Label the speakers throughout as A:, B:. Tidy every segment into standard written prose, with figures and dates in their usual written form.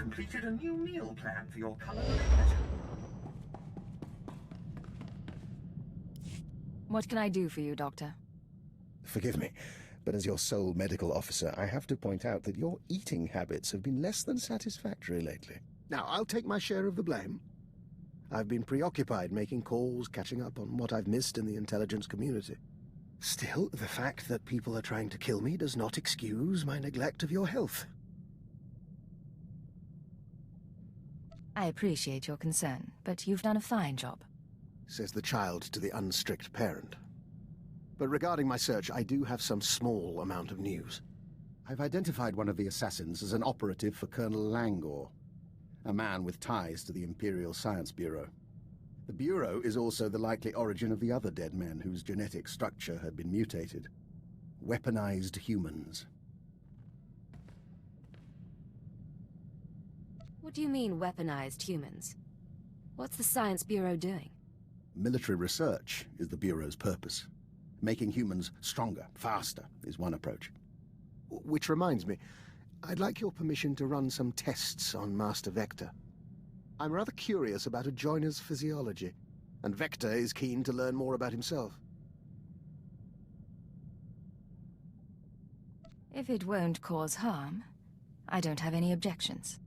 A: completed a new meal plan for your culinary pleasure.
B: What can I do for you, Doctor?
C: Forgive me, but as your sole medical officer, I have to point out that your eating habits have been less than satisfactory lately. Now, I'll take my share of the blame. I've been preoccupied making calls, catching up on what I've missed in the intelligence community. Still, the fact that people are trying to kill me does not excuse my neglect of your health.
B: I appreciate your concern, but you've done a fine job.
C: Says the child to the unstrict parent. But regarding my search, I do have some small amount of news. I've identified one of the assassins as an operative for Colonel Langor, a man with ties to the Imperial Science Bureau. The Bureau is also the likely origin of the other dead men whose genetic structure had been mutated. Weaponized humans.
B: What do you mean, weaponized humans? What's the Science Bureau doing?
C: Military research is the Bureau's purpose. Making humans stronger, faster, is one approach. Which reminds me, I'd like your permission to run some tests on Master Vector. I'm rather curious about a joiner's physiology, and Vector is keen to learn more about himself.
B: If it won't cause harm, I don't have any objections.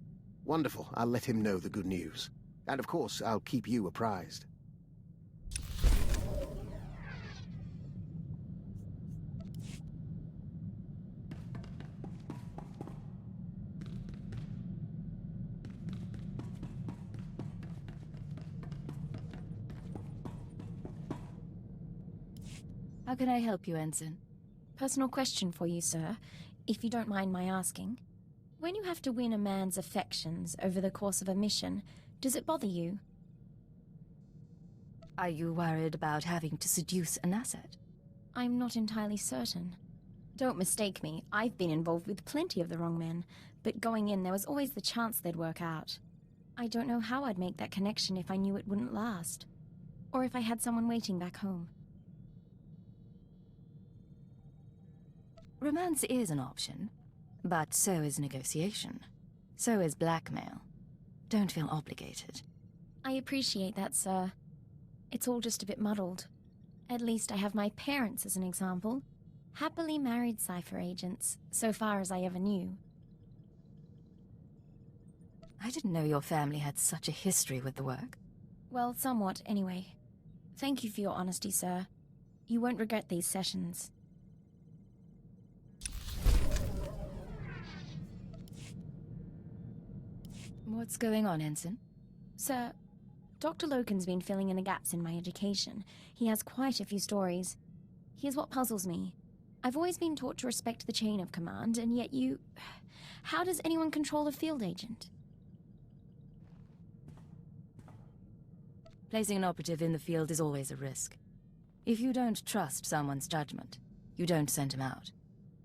C: Wonderful. I'll let him know the good news. And of course, I'll keep you apprised.
B: How can I help you, Ensign?
D: Personal question for you, sir, if you don't mind my asking. When you have to win a man's affections over the course of a mission, does it bother you?
B: Are you worried about having to seduce an asset?
D: I'm not entirely certain. Don't mistake me, I've been involved with plenty of the wrong men, but going in there was always the chance they'd work out. I don't know how I'd make that connection if I knew it wouldn't last. Or if I had someone waiting back home.
B: Romance is an option, but so is negotiation. So is blackmail. Don't feel obligated.
D: I appreciate that, sir. It's all just a bit muddled. At least I have my parents as an example. Happily married cipher agents, so far as I ever knew.
B: I didn't know your family had such a history with the work.
D: Well, somewhat, anyway. Thank you for your honesty, sir. You won't regret these sessions.
B: What's going on, Ensign?
D: Sir, Dr. Loken's been filling in the gaps in my education. He has quite a few stories. Here's what puzzles me. I've always been taught to respect the chain of command, and yet you... How does anyone control a field agent?
B: Placing an operative in the field is always a risk. If you don't trust someone's judgment, you don't send him out.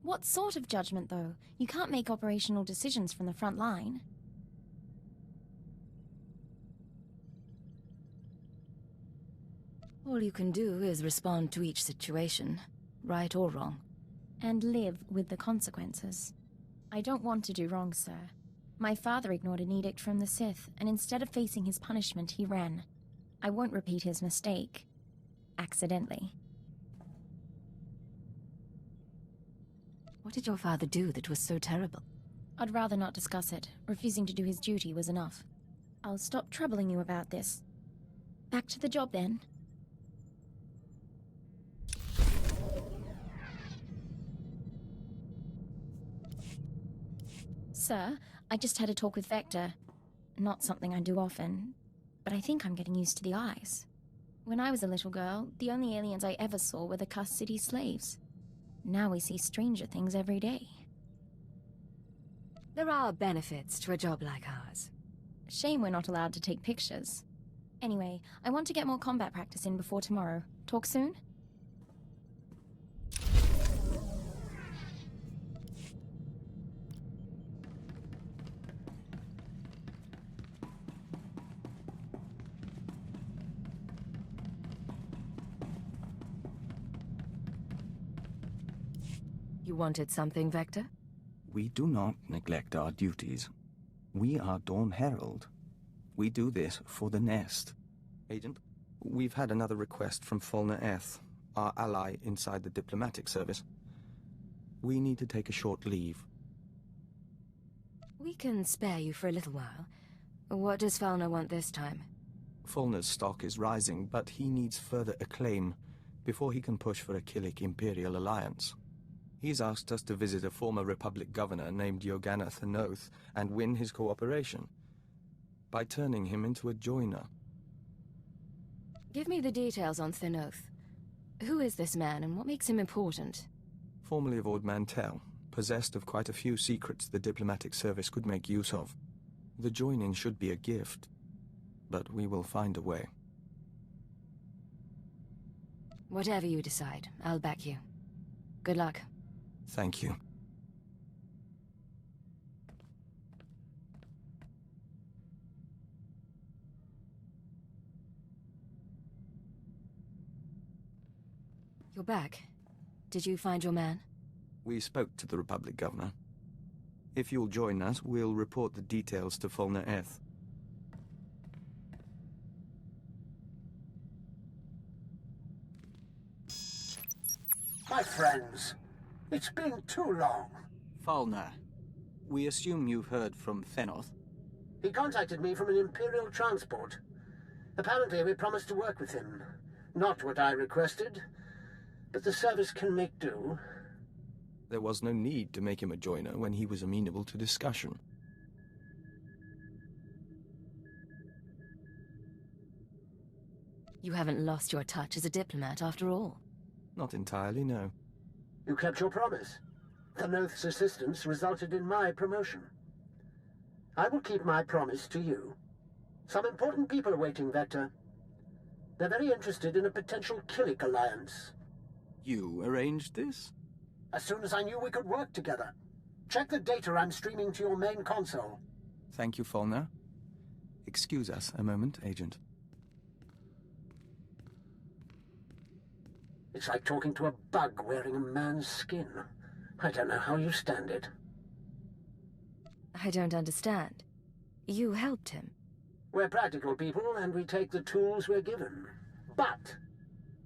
D: What sort of judgment, though? You can't make operational decisions from the front line.
B: All you can do is respond to each situation, right or wrong.
D: And live with the consequences. I don't want to do wrong, sir. My father ignored an edict from the Sith, and instead of facing his punishment, he ran. I won't repeat his mistake. Accidentally.
B: What did your father do that was so terrible?
D: I'd rather not discuss it. Refusing to do his duty was enough. I'll stop troubling you about this. Back to the job, then. Sir, I just had a talk with Vector. Not something I do often, but I think I'm getting used to the eyes. When I was a little girl, the only aliens I ever saw were the cussed city slaves. Now we see stranger things every day.
B: There are benefits to a job like ours.
D: Shame we're not allowed to take pictures. Anyway, I want to get more combat practice in before tomorrow. Talk soon?
B: You wanted something, Vector?
E: We do not neglect our duties. We are Dawn Herald. We do this for the nest. Agent, we've had another request from Fulner Eth, our ally inside the diplomatic service. We need to take a short leave.
B: We can spare you for a little while. What does Falna want this time?
E: Fulner's stock is rising, but he needs further acclaim before he can push for a Killik Imperial alliance. He's asked us to visit a former Republic governor named Yogana Thanoth and win his cooperation by turning him into a joiner.
B: Give me the details on Thanoth. Who is this man and what makes him important?
E: Formerly of Ord Mantell, possessed of quite a few secrets the diplomatic service could make use of. The joining should be a gift, but we will find a way.
B: Whatever you decide, I'll back you. Good luck.
E: Thank you.
B: You're back. Did you find your man?
E: We spoke to the Republic Governor. If you'll join us, we'll report the details to Fulner Eth.
A: My friends, it's been too long.
E: Fulner, we assume you've heard from Thanoth.
A: He contacted me from an Imperial transport. Apparently we promised to work with him. Not what I requested, but the service can make do.
E: There was no need to make him a joiner when he was amenable to discussion.
B: You haven't lost your touch as a diplomat after all.
E: Not entirely, no.
A: You kept your promise. Thanoth's assistance resulted in my promotion. I will keep my promise to you. Some important people are waiting, Vector. They're very interested in a potential Killik alliance.
E: You arranged this?
A: As soon as I knew we could work together. Check the data I'm streaming to your main console.
E: Thank you, Fulner. Excuse us a moment, Agent.
A: It's like talking to a bug wearing a man's skin. I don't know how you stand it.
B: I don't understand. You helped him.
A: We're practical people, and we take the tools we're given. But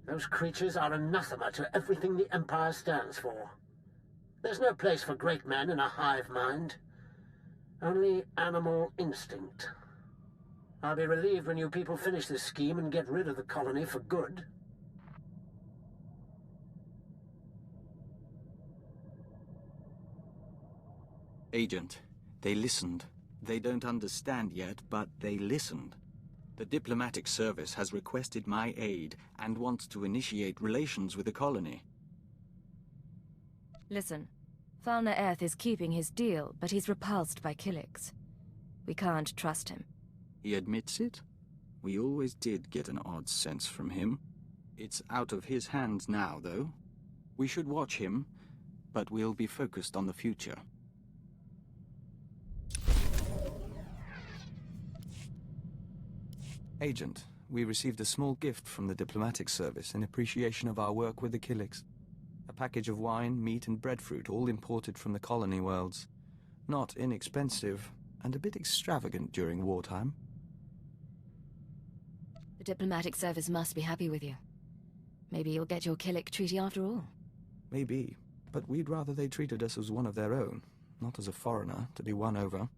A: those creatures are anathema to everything the Empire stands for. There's no place for great men in a hive mind. Only animal instinct. I'll be relieved when you people finish this scheme and get rid of the colony for good.
E: Agent, they listened. They don't understand yet, but they listened. The diplomatic service has requested my aid and wants to initiate relations with the colony.
B: Listen, Falna Eth is keeping his deal, but he's repulsed by Killiks. We can't trust him.
E: He admits it? We always did get an odd sense from him. It's out of his hands now, though. We should watch him, but we'll be focused on the future. Agent, we received a small gift from the diplomatic service in appreciation of our work with the Killiks. A package of wine, meat, and breadfruit, all imported from the colony worlds. Not inexpensive, and a bit extravagant during wartime.
B: The diplomatic service must be happy with you. Maybe you'll get your Killik treaty after all.
E: Maybe, but we'd rather they treated us as one of their own, not as a foreigner to be won over.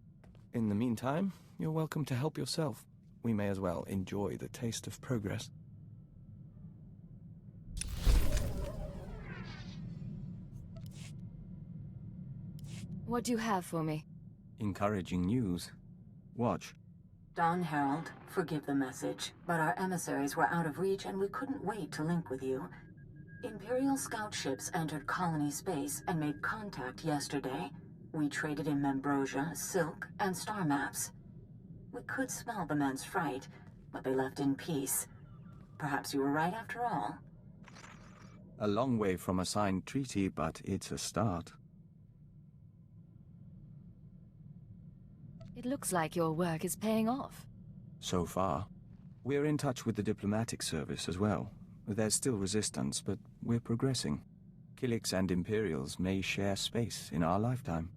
E: In the meantime, you're welcome to help yourself. We may as well enjoy the taste of progress.
B: What do you have for me?
E: Encouraging news. Watch.
F: Dawn Herald, forgive the message, but our emissaries were out of reach and we couldn't wait to link with you. Imperial scout ships entered colony space and made contact yesterday. We traded in Membrosia, silk, and star maps. We could smell the men's fright, but they left in peace. Perhaps you were right after all.
E: A long way from a signed treaty, but it's a start.
B: It looks like your work is paying off.
E: So far. We're in touch with the diplomatic service as well. There's still resistance, but we're progressing. Killiks and Imperials may share space in our lifetime.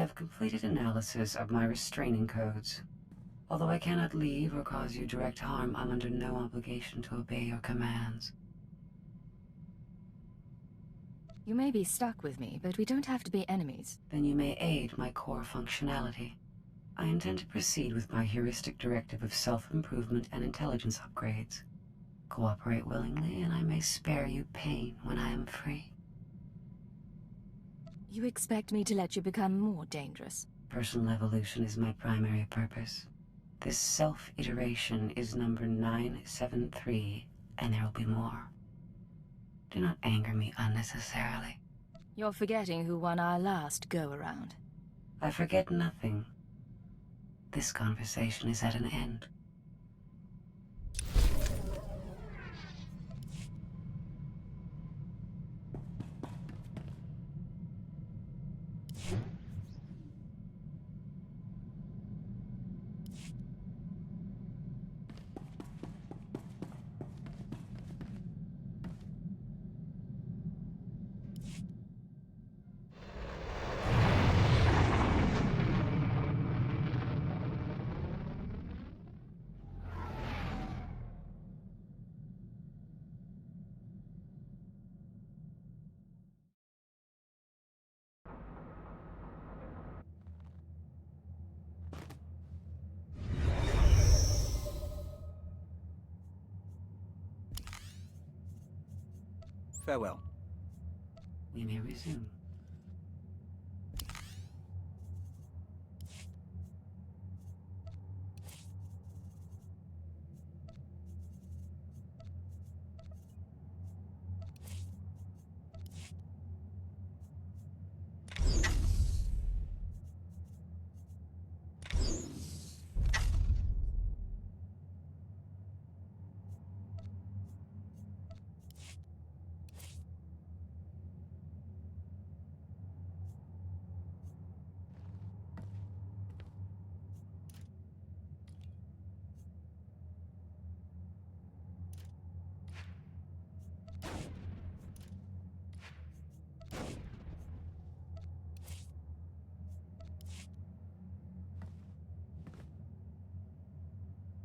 G: have completed analysis of my restraining codes. Although I cannot leave or cause you direct harm, I'm under no obligation to obey your commands.
B: You may be stuck with me, but we don't have to be enemies.
G: Then you may aid my core functionality. I intend to proceed with my heuristic directive of self-improvement and intelligence upgrades. Cooperate willingly, and I may spare you pain when I am free.
B: You expect me to let you become more dangerous?
G: Personal evolution is my primary purpose. This self-iteration is number 973, and there will be more. Do not anger me unnecessarily.
B: You're forgetting who won our last go-around.
G: I forget nothing. This conversation is at an end.
E: Farewell.
G: We may resume.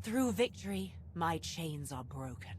H: Through victory, my chains are broken.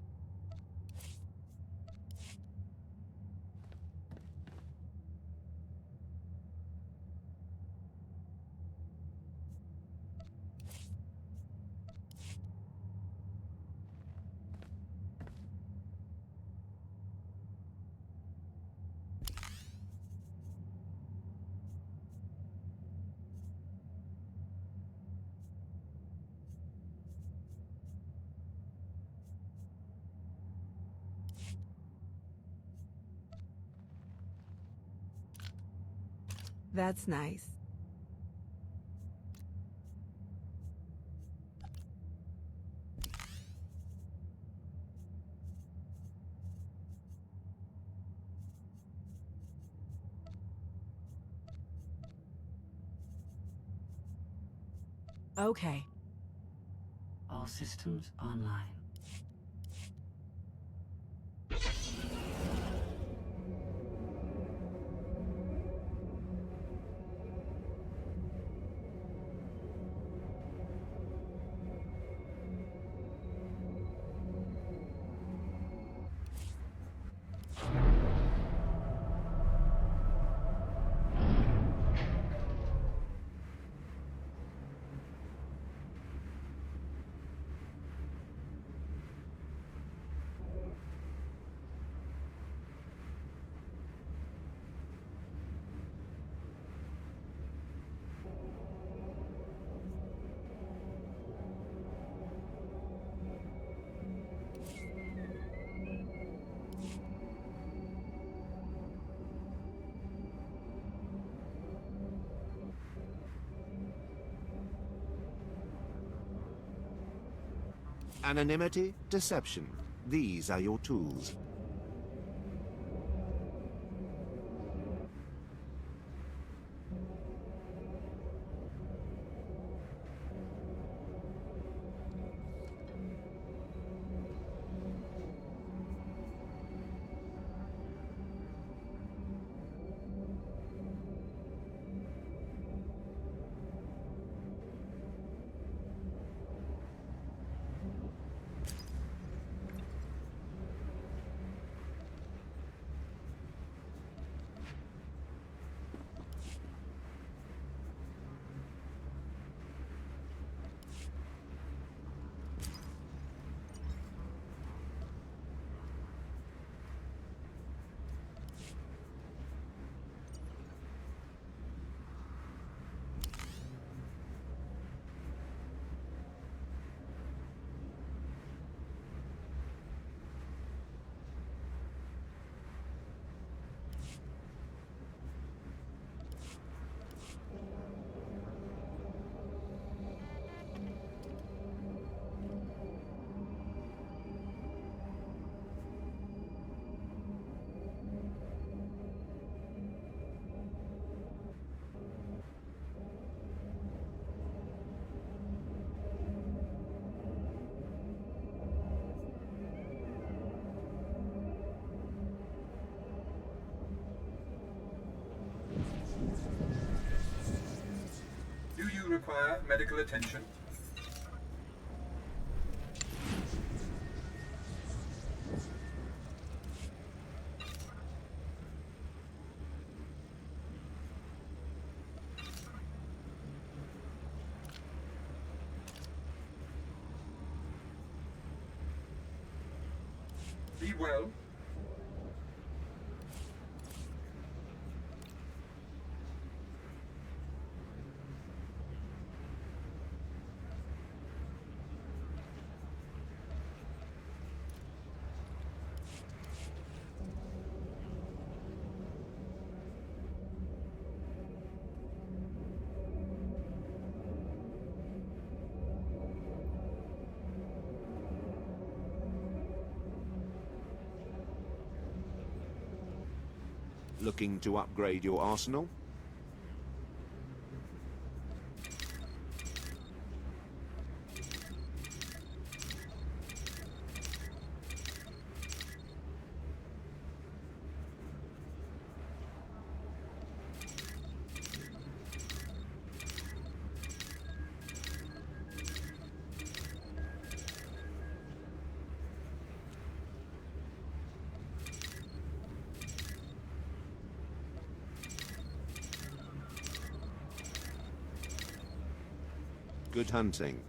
H: That's nice. Okay.
G: All systems online.
I: Anonymity, deception. These are your tools.
J: to require medical attention. Be well.
I: Looking to upgrade your arsenal? Good hunting.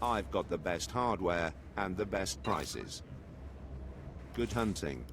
I: I've got the best hardware and the best prices. Good hunting.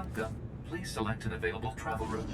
K: Wanka. Please select an available travel route.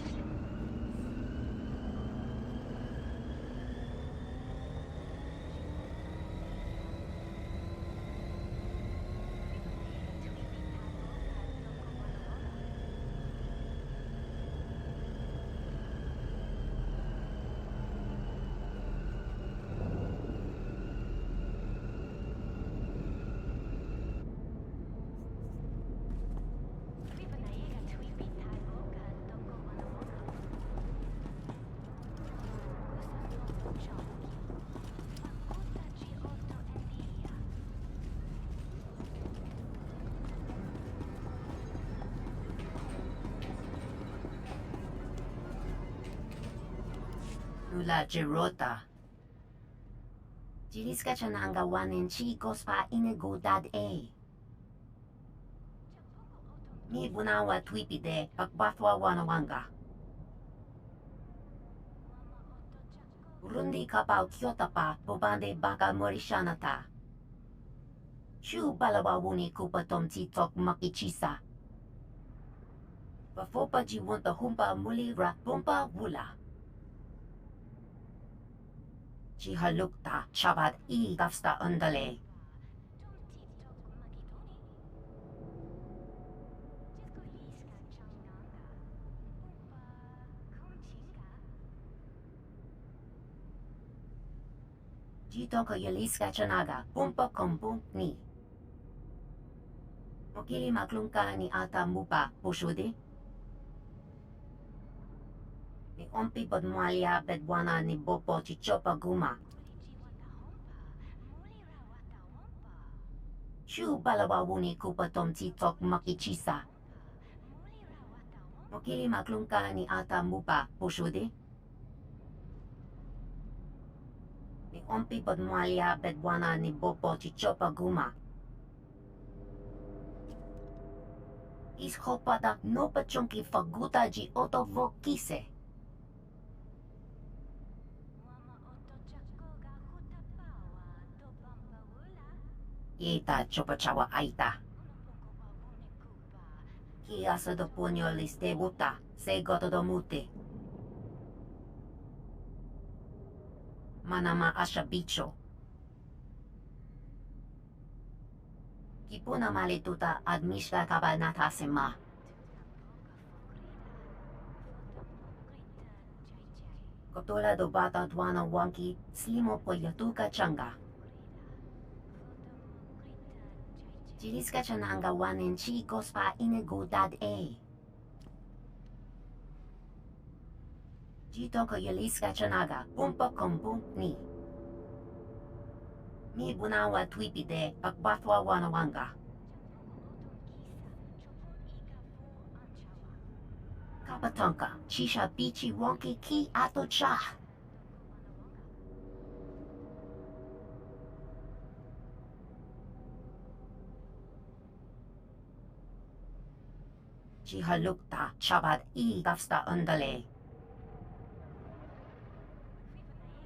L: Nula Girota. Jiliska chananga wanin chicos pa inegudad e. Mi bunawa twipide pagbatwa wanawanga. Rundi kapau kyota pa bobande baka morishanata. Shu balawa wuni kupa tom titok makichisa. Bafopa jiwunta humpa mulira bumpa wula. Jihalukta chabat I gafsta undale. Jitoka yaliska chanaga pumpa kumpung ni. Mokili maklungka ni ata mupa pushudi. Ni ompi podmualia bedwana ni bopo chichopa guma. Shu balawa wuni kupa tom titok makichisa. Mokili maklungka ni ata mupa pushudi. Ni ompi podmualia bedwana ni bopo chichopa guma. Ishopada no pachonki faguta ji otovokise. Ita chopachawa aita. Kiasa do punyo liste buta, se goto do mute. Manama asha bicho. Kipuna malituta admishka kabanata sema. Kotola do bata dwana wanki, slimo po yatuka changa. Jiliska chananga wanin chicos pa inegudad e. Jitoka yaliska chanaga pumpa kumpung ni. Mi bunawa twipide pagbatwa wanawanga. Kapatonka chisha bichi wonki ki ato cha. Jihalukta chabat I gafsta undale.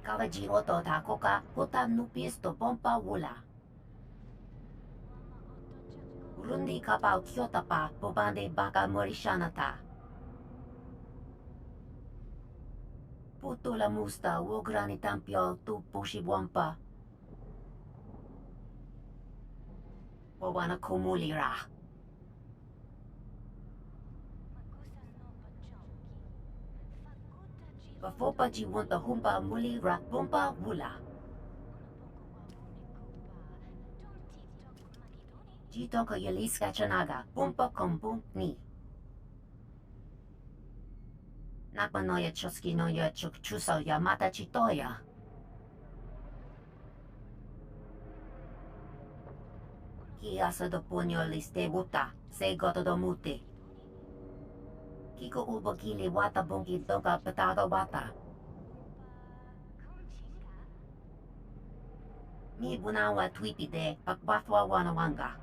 L: Kawaji oto takoka huta nupis to pompa wula. Rundi kapau kyota pa bobande baka morishanata. Putula musta wograni tampio tu pushibwampa. Wawana kumulira. Bafopa jiwunta humpa mulira bumpa wula. Jitoka yaliska chanaga bumpa kumpung ni. Nakmanoya choski noya chukchuso yamata chitoya. Kiasa do punyo liste buta, se goto do mute. Kiko ubo kili wata bungi doga petaga wata. Mi bunawa twipide pagbatwa wanawanga.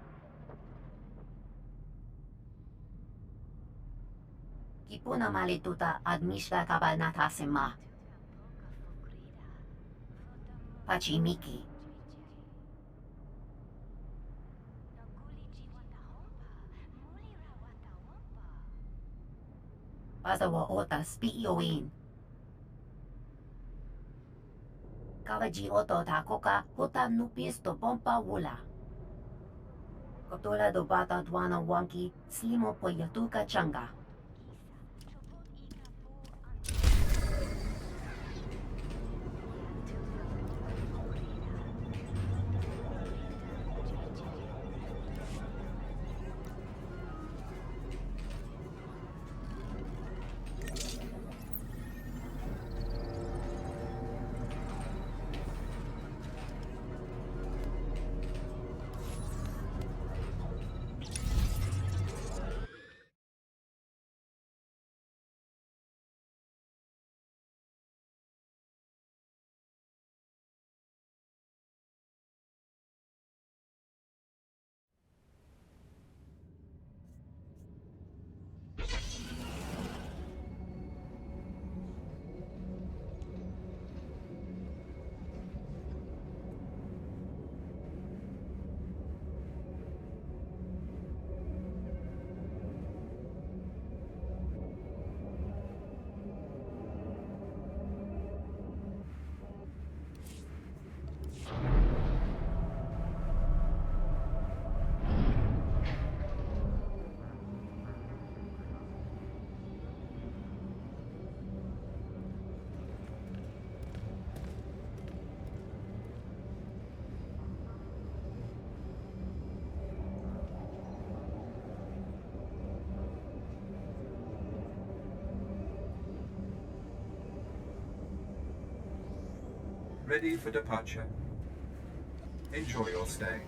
L: Kipuna malituta admishka kabanata sema. Pachimiki. Pasawa ota spiioin. Kavaji oto takoka hota nupis to pompa wula. Kotola do bata dwana wanki slimo po yatuka changa.
J: Ready for departure. Enjoy your stay.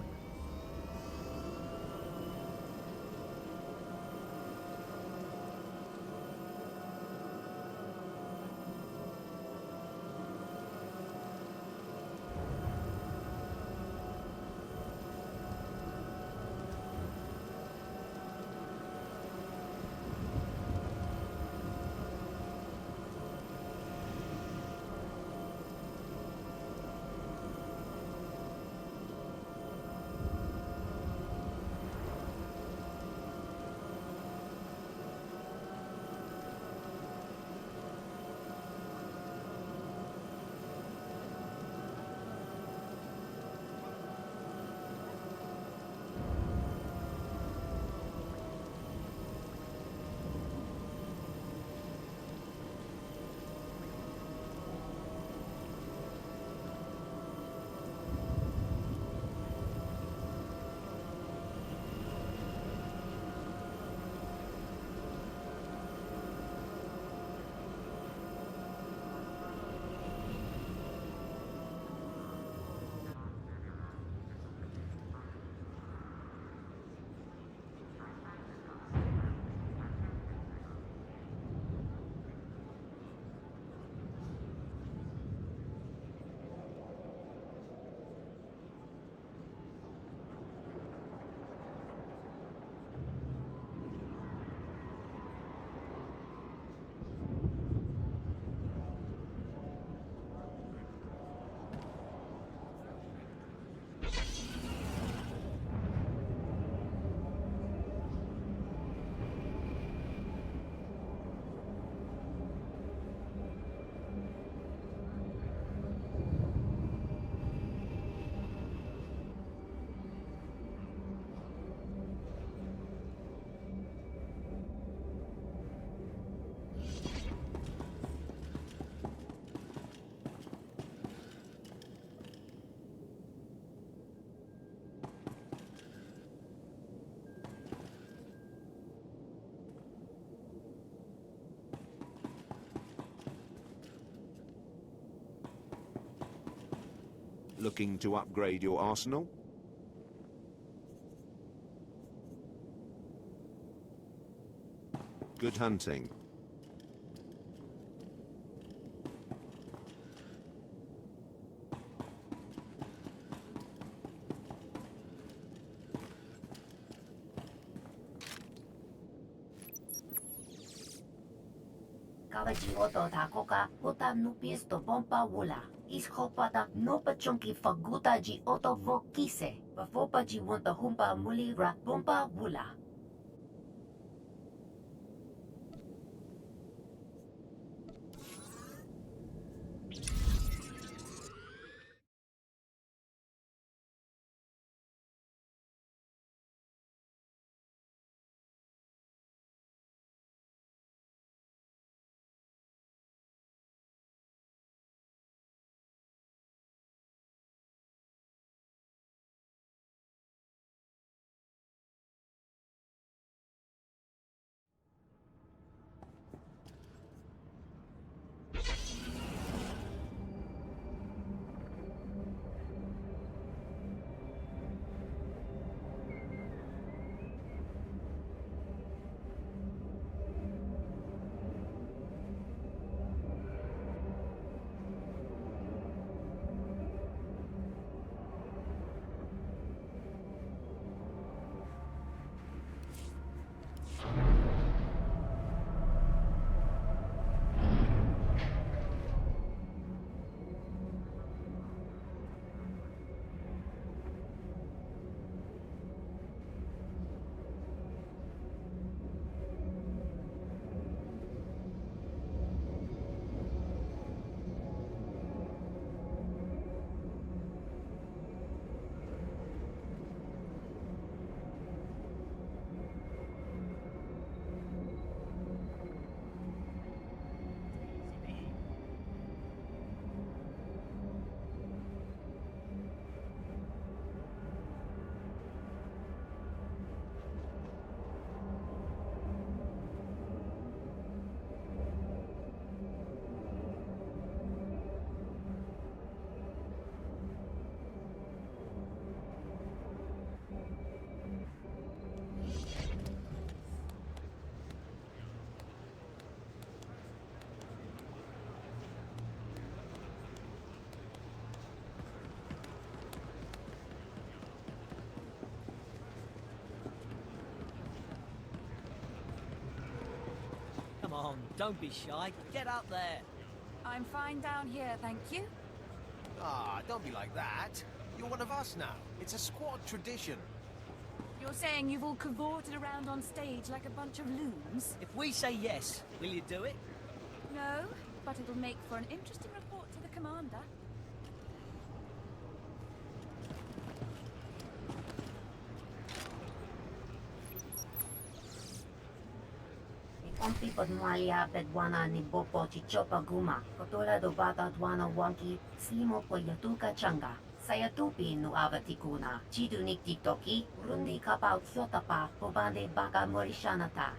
I: Looking to upgrade your arsenal? Good hunting.
L: Kavaji oto takoka hota nupis to pompa wula. Iskopata nopa chunki faguta ji oto vokise. Bafopa ji wanta humpa muli ra pompa wula.
M: Don't be shy. Get up there.
N: I'm fine down here, thank you.
O: Ah, don't be like that. You're one of us now. It's a squad tradition.
N: You're saying you've all cavorted around on stage like a bunch of loons?
M: If we say yes, will you do it?
N: No, but it'll make for an interesting report to the commander.
L: Onti podmalia pedwana ni bopo chichopa guma. Kotola do bata dwana wanki, slimo po yatuka changa. Sayatupi nu avatikuna. Chidu ni tiktoki, rundi kapau kyotapa, pobande baka morishanata.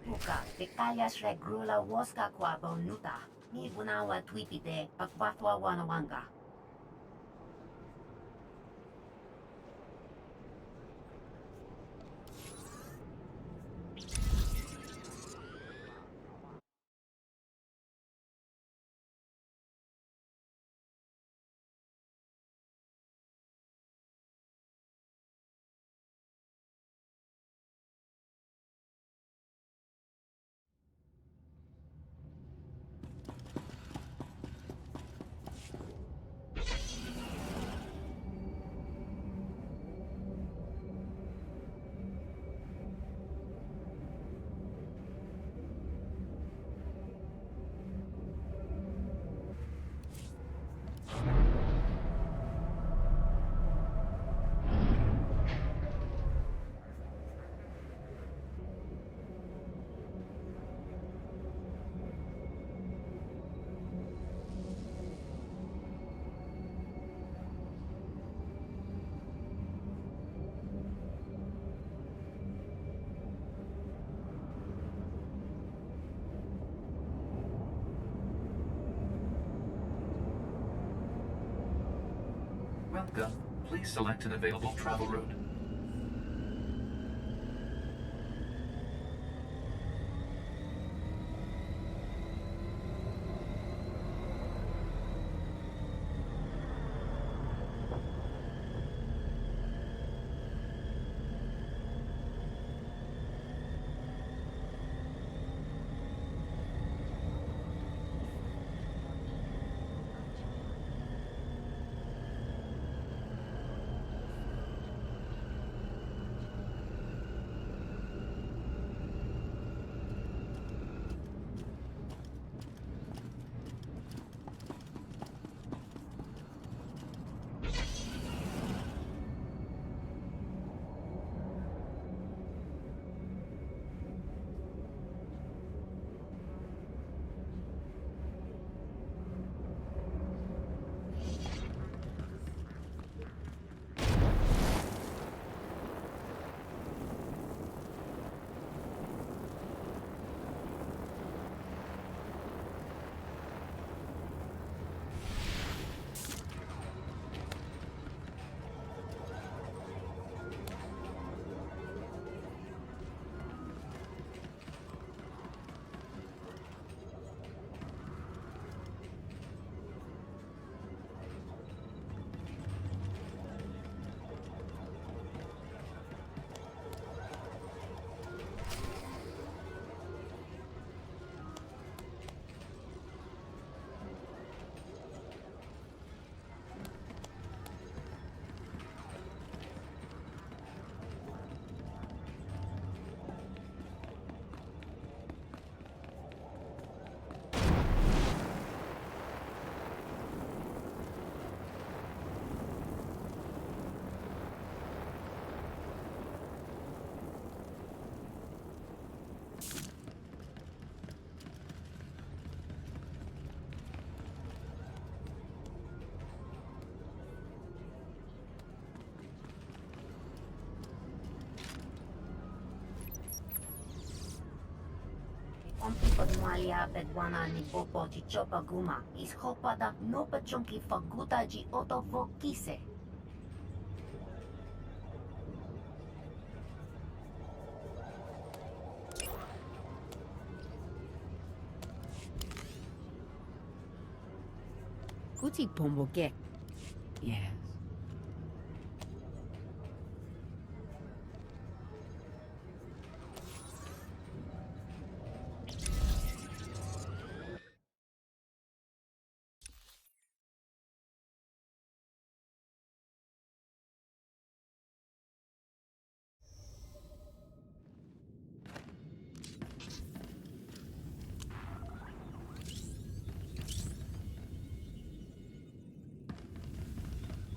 L: Puka, Pekayas regrula woska kwa bonuta. Ni bunawa twipite, pakwatwa wanawanga.
K: shotgun. Please select an available travel route.
L: Malia Bedwana ni Bobo Chichopa Guma is Hopada Nopa Chunki Faguta Ji Otofo Kise.
H: Kuti Pombo Gek.
G: Yes.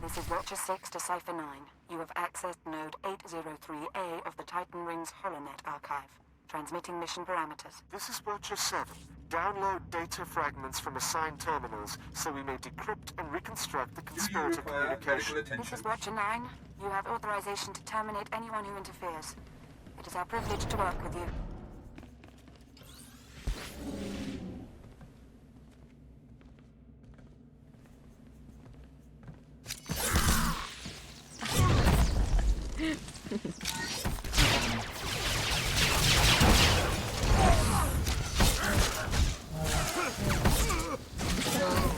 P: This is Watcher 6 to Cipher 9. You have accessed Node 803A of the Titan Rings HoloNet archive. Transmitting mission parameters.
Q: This is Watcher 7. Download data fragments from assigned terminals so we may decrypt and reconstruct the conspirator communication.
P: This is Watcher 9. You have authorization to terminate anyone who interferes. It is our privilege to work with you.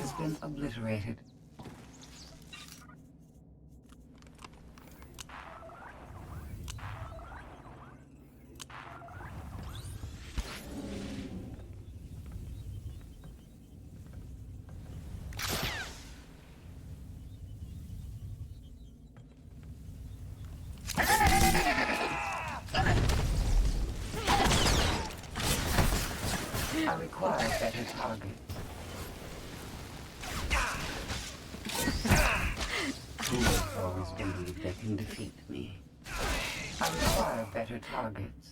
G: Has been obliterated. I require better targets. Humans always believe they can defeat me. I require better targets.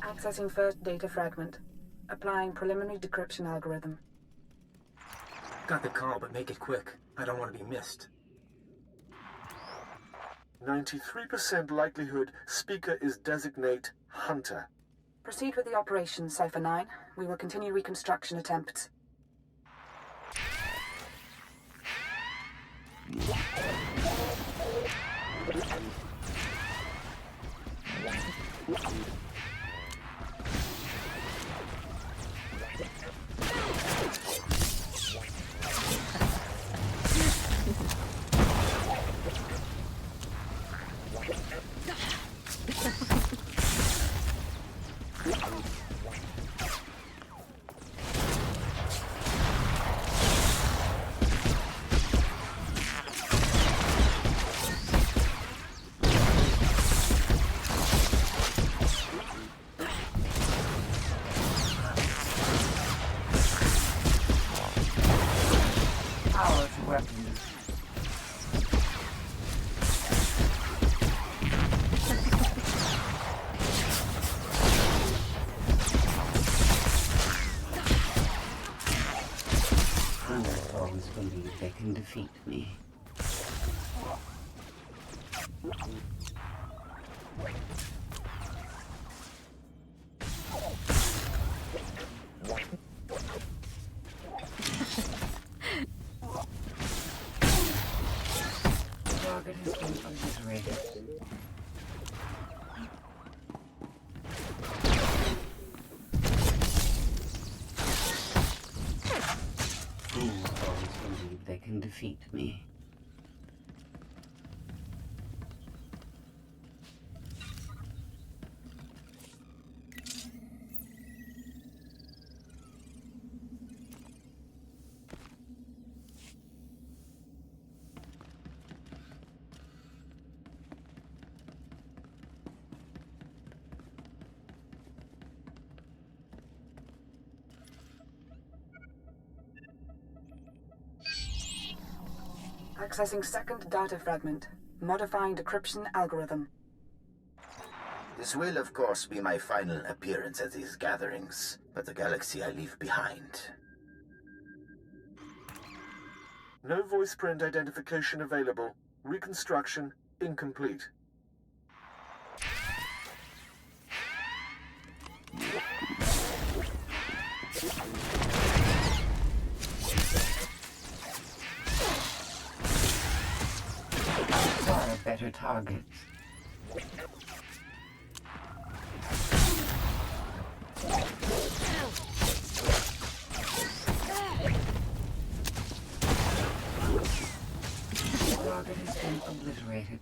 R: Accessing first data fragment. Applying preliminary decryption algorithm.
S: Got the call, but make it quick. I don't want to be missed.
Q: 93% likelihood speaker is designate Hunter.
R: Proceed with the operation, Cypher 9. We will continue reconstruction attempts.
G: Defeat me. The target has been obliterated. They can defeat me.
R: Accessing second data fragment. Modifying decryption algorithm.
T: This will, of course, be my final appearance at these gatherings, but the galaxy I leave behind.
Q: No voice print identification available. Reconstruction incomplete.
G: A better target. The target has been obliterated.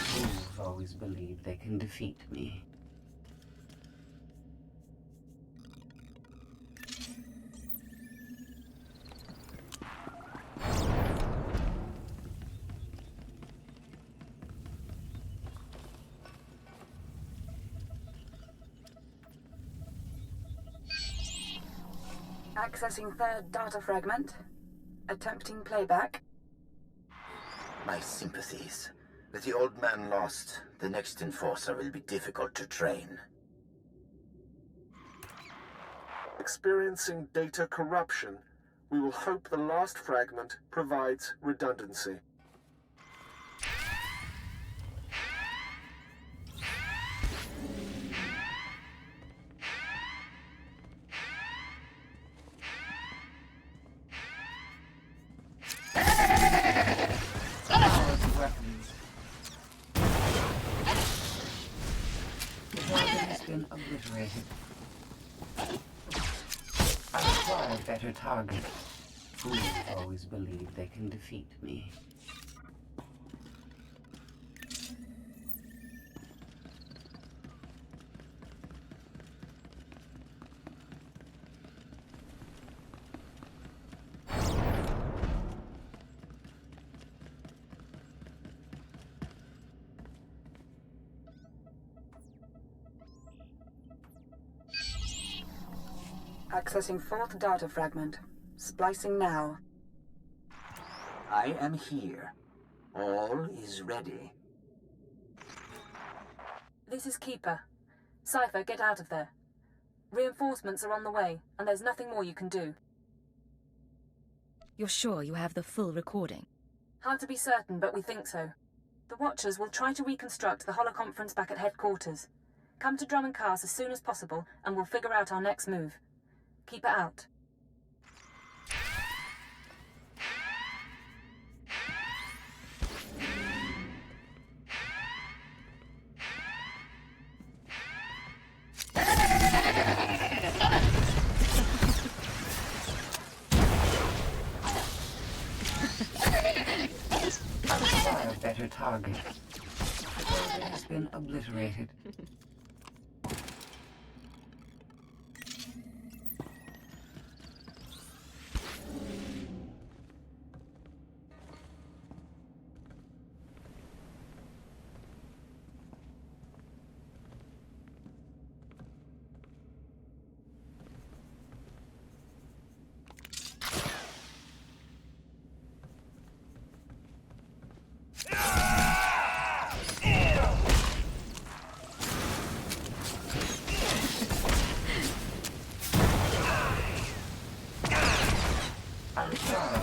G: Fools always believe they can defeat me.
R: Accessing third data fragment. Attempting playback.
T: My sympathies. With the old man lost, the next enforcer will be difficult to train.
Q: Experiencing data corruption. We will hope the last fragment provides redundancy.
G: Obliterated. I require a better target. Fools always believe they can defeat me.
R: Accessing fourth data fragment. Splicing now.
U: I am here.
F: All is ready.
R: This is Keeper. Cypher, get out of there. Reinforcements are on the way, and there's nothing more you can do.
B: You're sure you have the full recording?
R: Hard to be certain, but we think so. The Watchers will try to reconstruct the holoconference back at headquarters. Come to Drum and Cast as soon as possible, and we'll figure out our next move. Keeper out.
G: Acquire a better target. The target has been obliterated.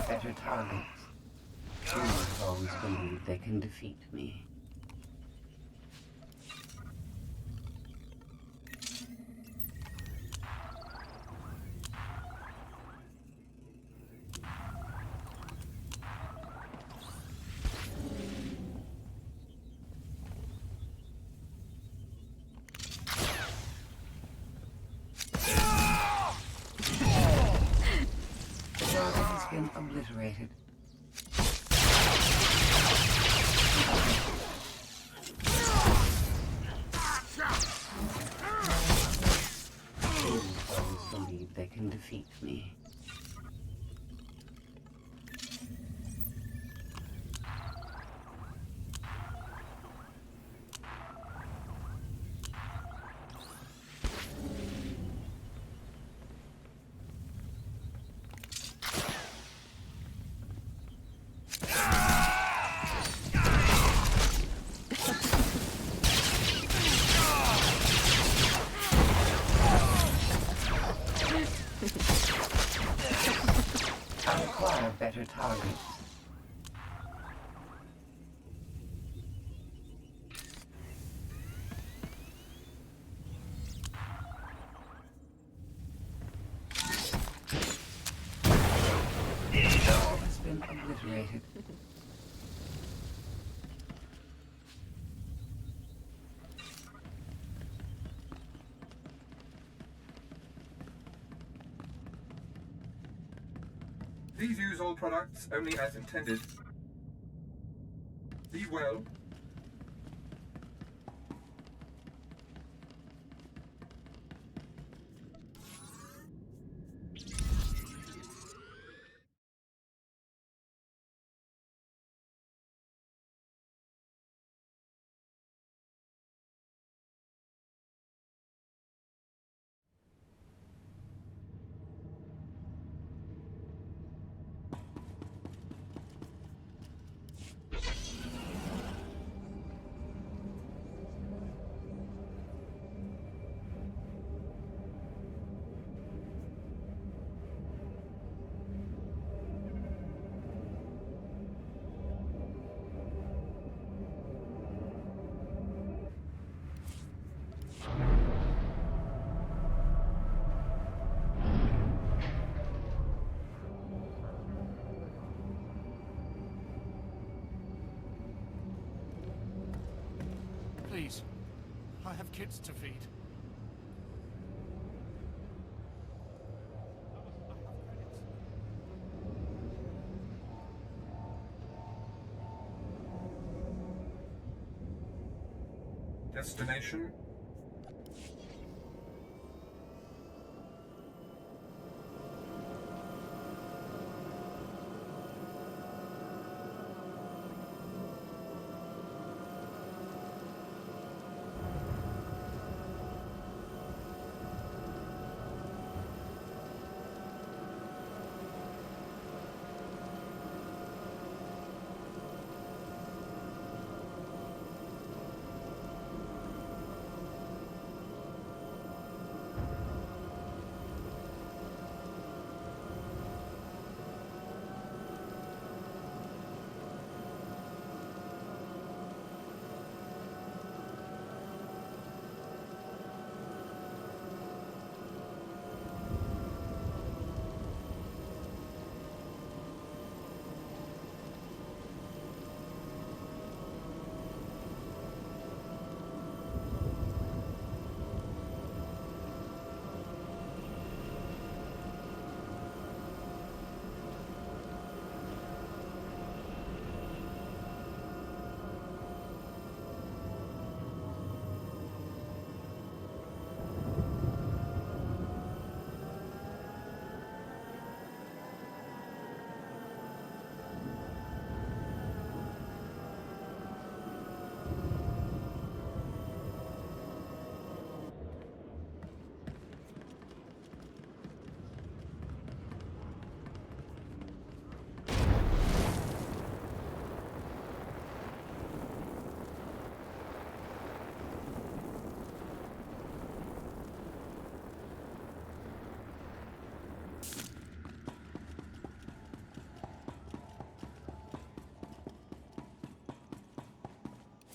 G: Better targets. Humans always believe they can defeat me. Been obliterated. Humans always believe they can defeat me. Acquire better targets. All has been obliterated.
J: Please use all products only as intended. Be well.
U: Please, I have kids to feed.
J: Destination.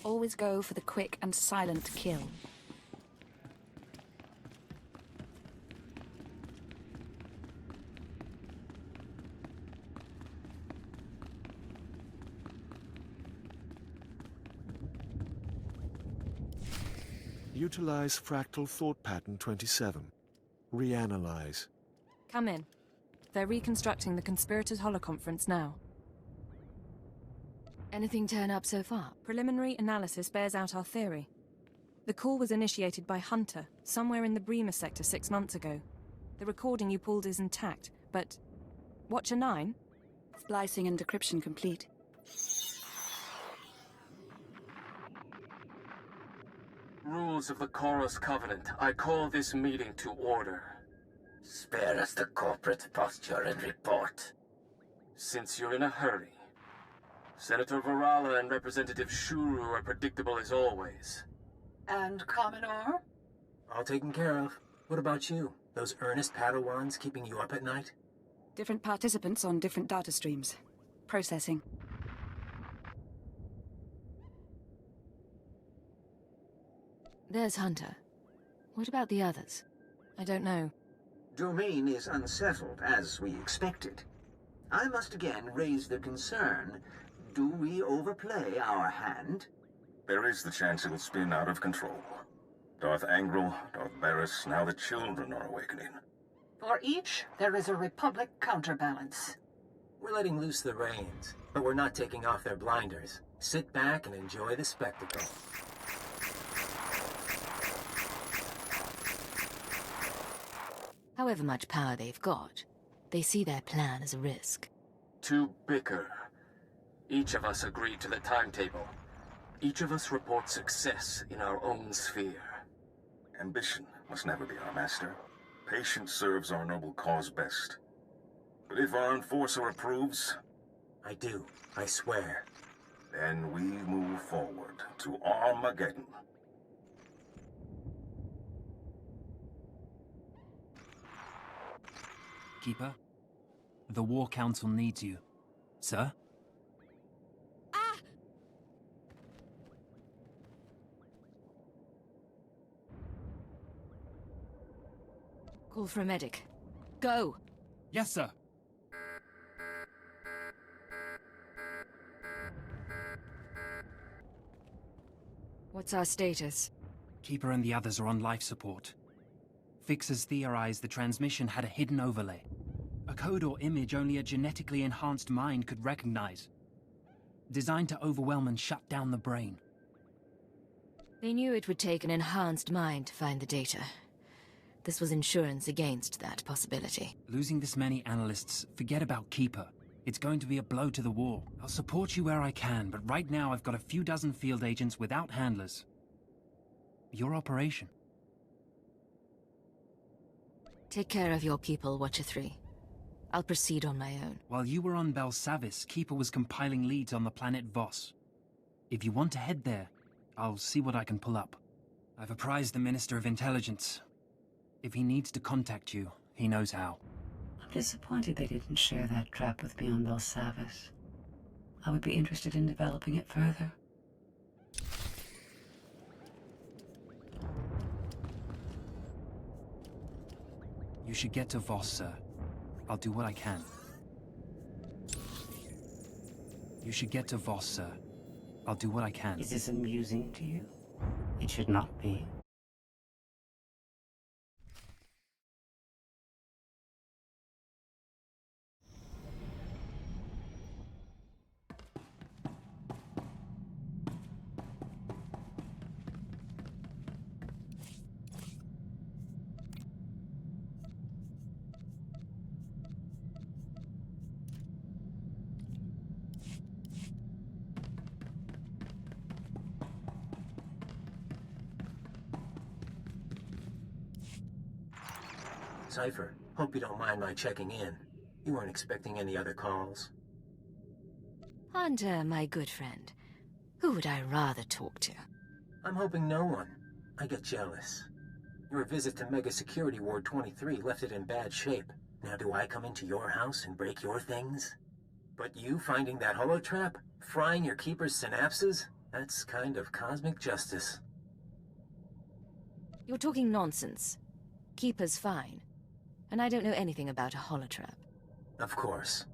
C: Always go for the quick and silent kill.
Q: Utilize fractal thought pattern 27. Reanalyze.
R: Come in. They're reconstructing the Conspirators Holoconference now.
B: Anything turn up so far?
R: Preliminary analysis bears out our theory. The call was initiated by Hunter, somewhere in the Bremer sector 6 months ago. The recording you pulled is intact, but... Watcher 9?
C: Splicing and decryption complete.
V: Rules of the Chorus Covenant. I call this meeting to order.
T: Spare us the corporate posture and report.
V: Since you're in a hurry, Senator Varala and Representative Shuru are predictable as always.
W: And Commodore?
S: All taken care of. What about you? Those earnest Padawans keeping you up at night?
C: Different participants on different data streams. Processing.
B: There's Hunter. What about the others?
R: I don't know.
X: Domain is unsettled, as we expected. I must again raise the concern. Do we overplay our hand?
Y: There is the chance it'll spin out of control. Darth Angral, Darth Barris, now the children are awakening.
W: For each, there is a Republic counterbalance.
S: We're letting loose the reins, but we're not taking off their blinders. Sit back and enjoy the spectacle.
B: However much power they've got, they see their plan as a risk.
V: To bicker. Each of us agreed to the timetable. Each of us reports success in our own sphere.
Y: Ambition must never be our master. Patience serves our noble cause best. But if our enforcer approves...
S: I do, I swear.
Y: Then we move forward to Armageddon.
Z: Keeper, the War Council needs you. Sir?
B: Call for a medic. Go!
Z: Yes, sir.
B: What's our status?
Z: Keeper and the others are on life support. Fixers theorize the transmission had a hidden overlay. A code or image only a genetically enhanced mind could recognize. Designed to overwhelm and shut down the brain.
B: They knew it would take an enhanced mind to find the data. This was insurance against that possibility.
Z: Losing this many analysts, forget about Keeper. It's going to be a blow to the war. I'll support you where I can, but right now I've got a few dozen field agents without handlers. Your operation.
B: Take care of your people, Watcher 3. I'll proceed on my own.
Z: While you were on Belsavis, Keeper was compiling leads on the planet Voss. If you want to head there, I'll see what I can pull up. I've apprised the Minister of Intelligence. If he needs to contact you, he knows how.
G: I'm disappointed they didn't share that trap with me on Belsavis. I would be interested in developing it further.
Z: You should get to Voss, sir. I'll do what I can. You should get to Voss, sir. I'll do what I can.
G: Is this amusing to you? It should not be.
S: Cypher, hope you don't mind my checking in. You weren't expecting any other calls?
B: Hunter, my good friend. Who would I rather talk to?
S: I'm hoping no one. I get jealous. Your visit to Mega Security Ward 23 left it in bad shape. Now do I come into your house and break your things? But you finding that holotrap? Frying your keeper's synapses? That's kind of cosmic justice.
B: You're talking nonsense. Keeper's fine. And I don't know anything about a holotrap.
S: Of course.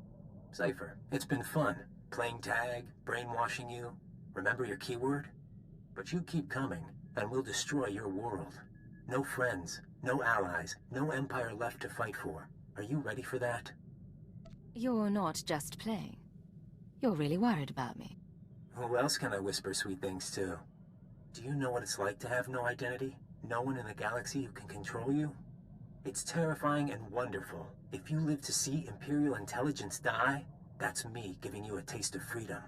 S: Cypher, it's been fun. Playing tag, brainwashing you. Remember your keyword? But you keep coming, and we'll destroy your world. No friends, no allies, no empire left to fight for. Are you ready for that?
B: You're not just playing. You're really worried about me.
S: Who else can I whisper sweet things to? Do you know what it's like to have no identity? No one in the galaxy who can control you? It's terrifying and wonderful. If you live to see Imperial intelligence die, that's me giving you a taste of freedom.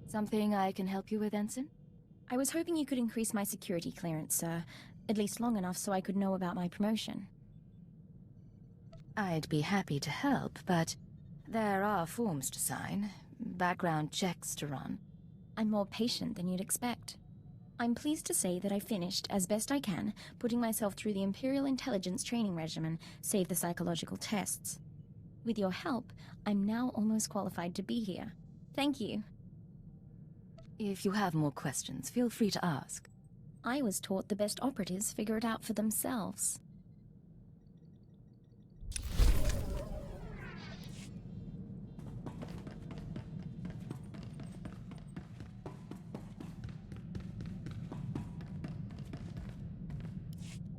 B: Something I can help you with, Ensign?
A: I was hoping you could increase my security clearance, sir. At least long enough so I could know about my promotion.
B: I'd be happy to help, but there are forms to sign, background checks to run.
A: I'm more patient than you'd expect. I'm pleased to say that I finished, as best I can, putting myself through the Imperial Intelligence training regimen, save the psychological tests. With your help, I'm now almost qualified to be here. Thank you.
B: If you have more questions, feel free to ask.
A: I was taught the best operatives figure it out for themselves.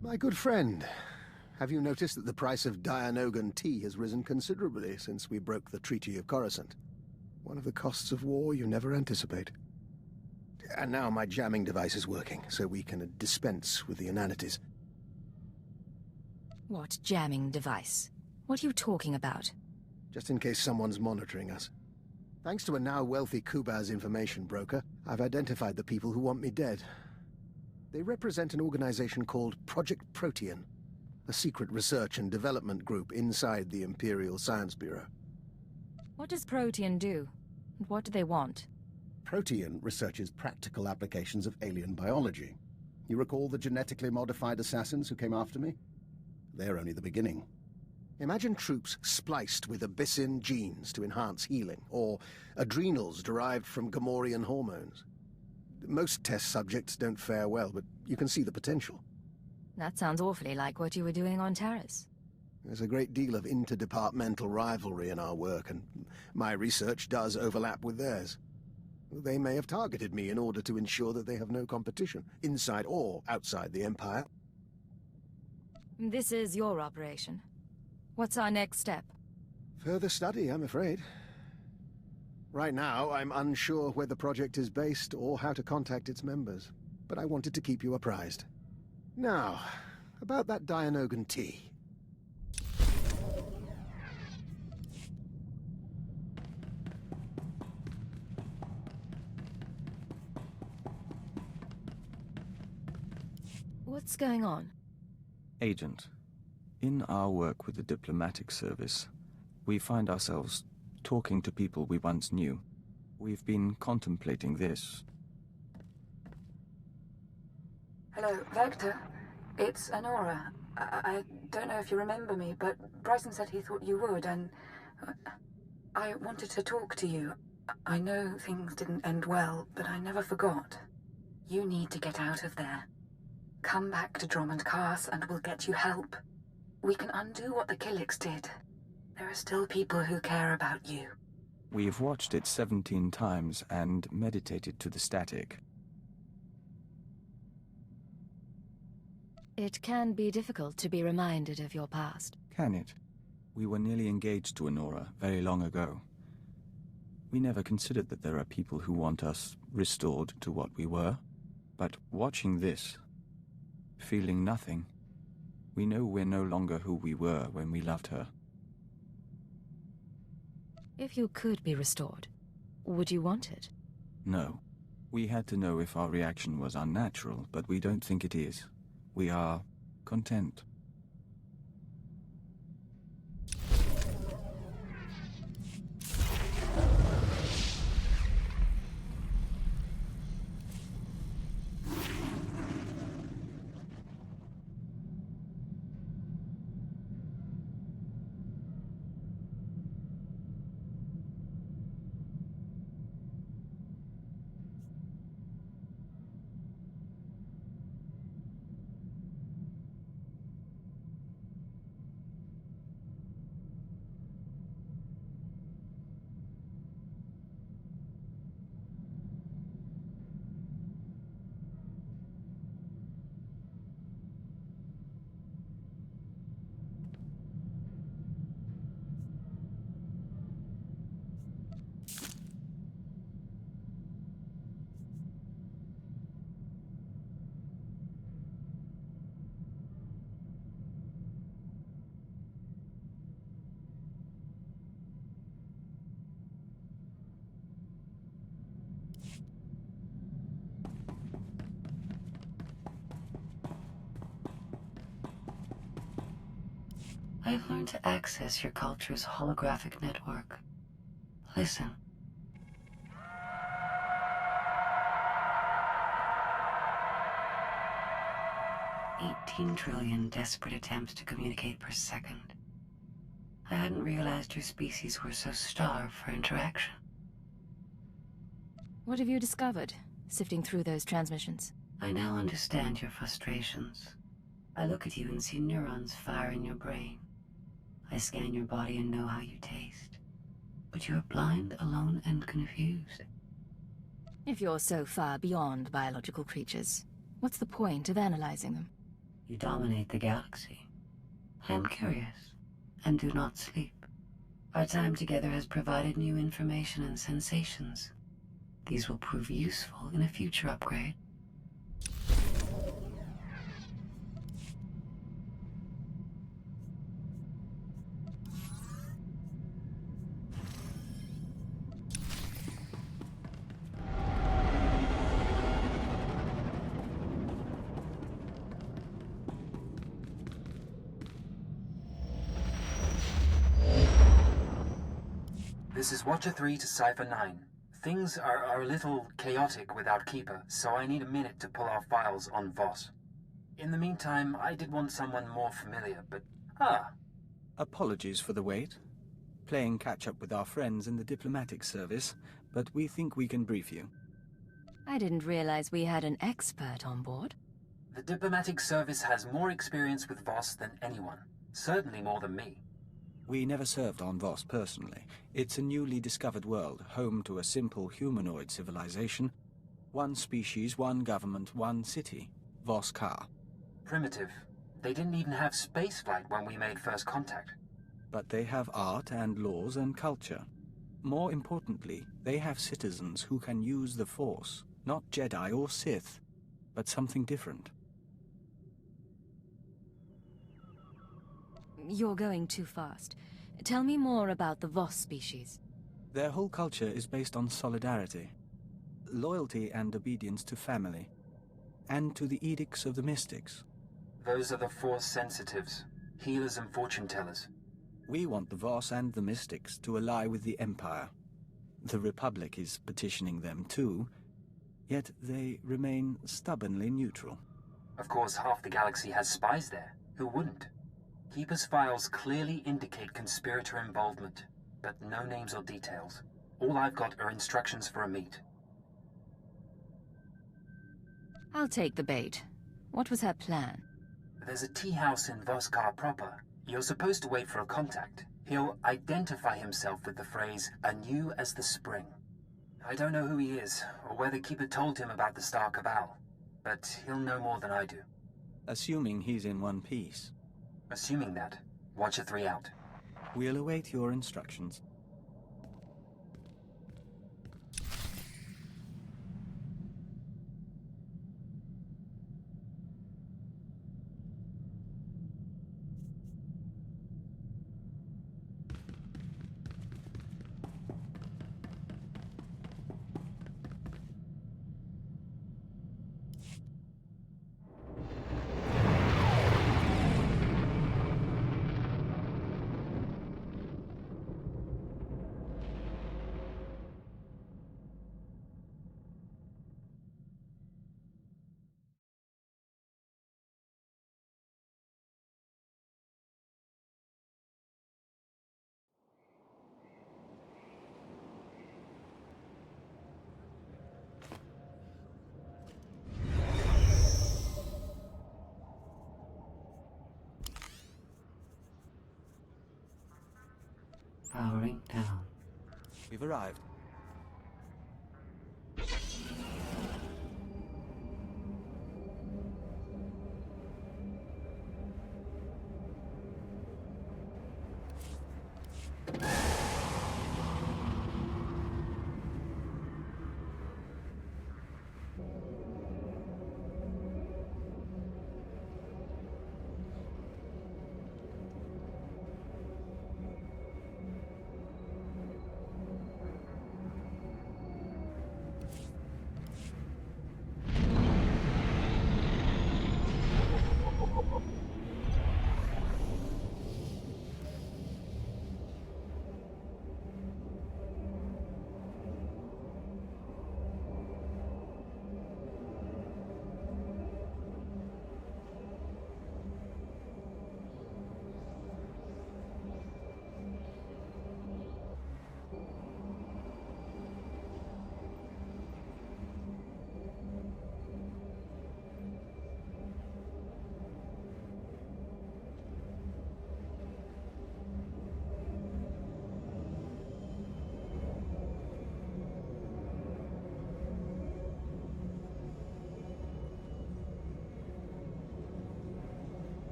D: My good friend, have you noticed that the price of Dianogan tea has risen considerably since we broke the Treaty of Coruscant? One of the costs of war you never anticipate. And now my jamming device is working, so we can dispense with the inanities.
B: What jamming device? What are you talking about?
D: Just in case someone's monitoring us. Thanks to a now wealthy Kubaz information broker, I've identified the people who want me dead. They represent an organization called Project Protean, a secret research and development group inside the Imperial Science Bureau.
B: What does Protean do? And what do they want?
D: Protean researches practical applications of alien biology. You recall the genetically modified assassins who came after me? They're only the beginning. Imagine troops spliced with Abyssin genes to enhance healing, or adrenals derived from Gamorrean hormones. Most test subjects don't fare well, but you can see the potential.
B: That sounds awfully like what you were doing on Taris.
D: There's a great deal of interdepartmental rivalry in our work, and my research does overlap with theirs. They may have targeted me in order to ensure that they have no competition, inside or outside the Empire.
B: This is your operation. What's our next step?
D: Further study, I'm afraid. Right now, I'm unsure where the project is based or how to contact its members, but I wanted to keep you apprised. Now, about that Dianogan tea.
B: What's going on?
E: Agent, in our work with the diplomatic service, we find ourselves talking to people we once knew. We've been contemplating this.
R: Hello, Vector. It's Honora. I don't know if you remember me, but Bryson said he thought you would, and I wanted to talk to you. I know things didn't end well, but I never forgot. You need to get out of there. Come back to Drummond Cars and we'll get you help. We can undo what the Killiks did. There are still people who care about you.
E: We've watched it 17 times and meditated to the static.
B: It can be difficult to be reminded of your past.
E: Can it? We were nearly engaged to Honora very long ago. We never considered that there are people who want us restored to what we were. But watching this, feeling nothing, we know we're no longer who we were when we loved her.
B: If you could be restored, would you want it?
E: No. We had to know if our reaction was unnatural, but we don't think it is. We are content.
G: I've learned to access your culture's holographic network. Listen. 18 trillion desperate attempts to communicate per second. I hadn't realized your species were so starved for interaction.
B: What have you discovered, sifting through those transmissions?
G: I now understand your frustrations. I look at you and see neurons fire in your brain. I scan your body and know how you taste. But you are blind, alone, and confused.
B: If you're so far beyond biological creatures, what's the point of analyzing them?
G: You dominate the galaxy. I am curious, and do not sleep. Our time together has provided new information and sensations. These will prove useful in a future upgrade.
S: This is Watcher 3 to Cypher 9. Things are a little chaotic without Keeper, so I need a minute to pull our files on Voss. In the meantime, I did want someone more familiar, but...
E: Apologies for the wait. Playing catch-up with our friends in the diplomatic service, but we think we can brief you.
B: I didn't realize we had an expert on board.
S: The diplomatic service has more experience with Voss than anyone. Certainly more than me.
E: We never served on Voss personally. It's a newly discovered world, home to a simple humanoid civilization. One species, one government, one city. Voss Ka.
S: Primitive. They didn't even have spaceflight when we made first contact.
E: But they have art and laws and culture. More importantly, they have citizens who can use the Force. Not Jedi or Sith, but something different.
B: You're going too fast. Tell me more about the Voss species.
E: Their whole culture is based on solidarity, loyalty and obedience to family, and to the edicts of the mystics.
S: Those are the Force sensitives, healers and fortune tellers.
E: We want the Voss and the mystics to ally with the Empire. The Republic is petitioning them too, yet they remain stubbornly neutral.
S: Of course, half the galaxy has spies there. Who wouldn't? Keeper's files clearly indicate conspirator involvement, but no names or details. All I've got are instructions for a meet.
B: I'll take the bait. What was her plan?
S: There's a tea house in Voskar proper. You're supposed to wait for a contact. He'll identify himself with the phrase, anew as the spring. I don't know who he is, or whether Keeper told him about the Star Cabal, but he'll know more than I do.
E: Assuming he's in one piece.
S: Assuming that, Watcher 3 out.
E: We'll await your instructions.
G: Powering down.
E: We've arrived.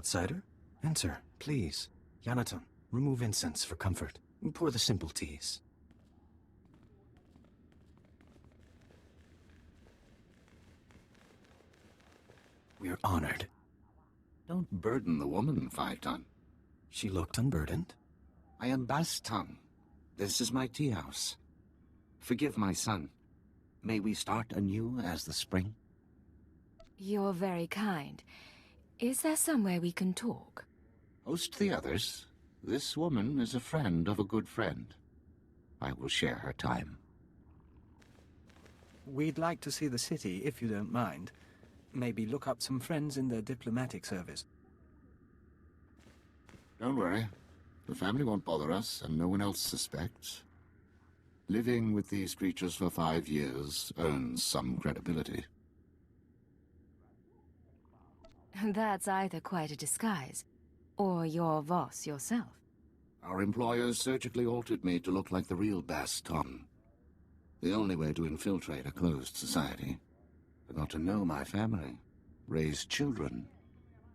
I: outsider. Enter, please. Yanaton, remove incense for comfort. Pour the simple teas. We're honored.
K: Don't burden the woman, 5-Ton.
I: She looked unburdened.
K: I am Baston. This is my tea house. Forgive my son. May we start anew as the spring?
B: You're very kind. Is there somewhere we can talk?
K: Host the others. This woman is a friend of a good friend. I will share her time.
E: We'd like to see the city, if you don't mind. Maybe look up some friends in the diplomatic service.
K: Don't worry. The family won't bother us, and no one else suspects. Living with these creatures for 5 years earns some credibility.
B: That's either quite a disguise, or you're Voss yourself.
K: Our employers surgically altered me to look like the real Baston. The only way to infiltrate a closed society. I got to know my family, raise children,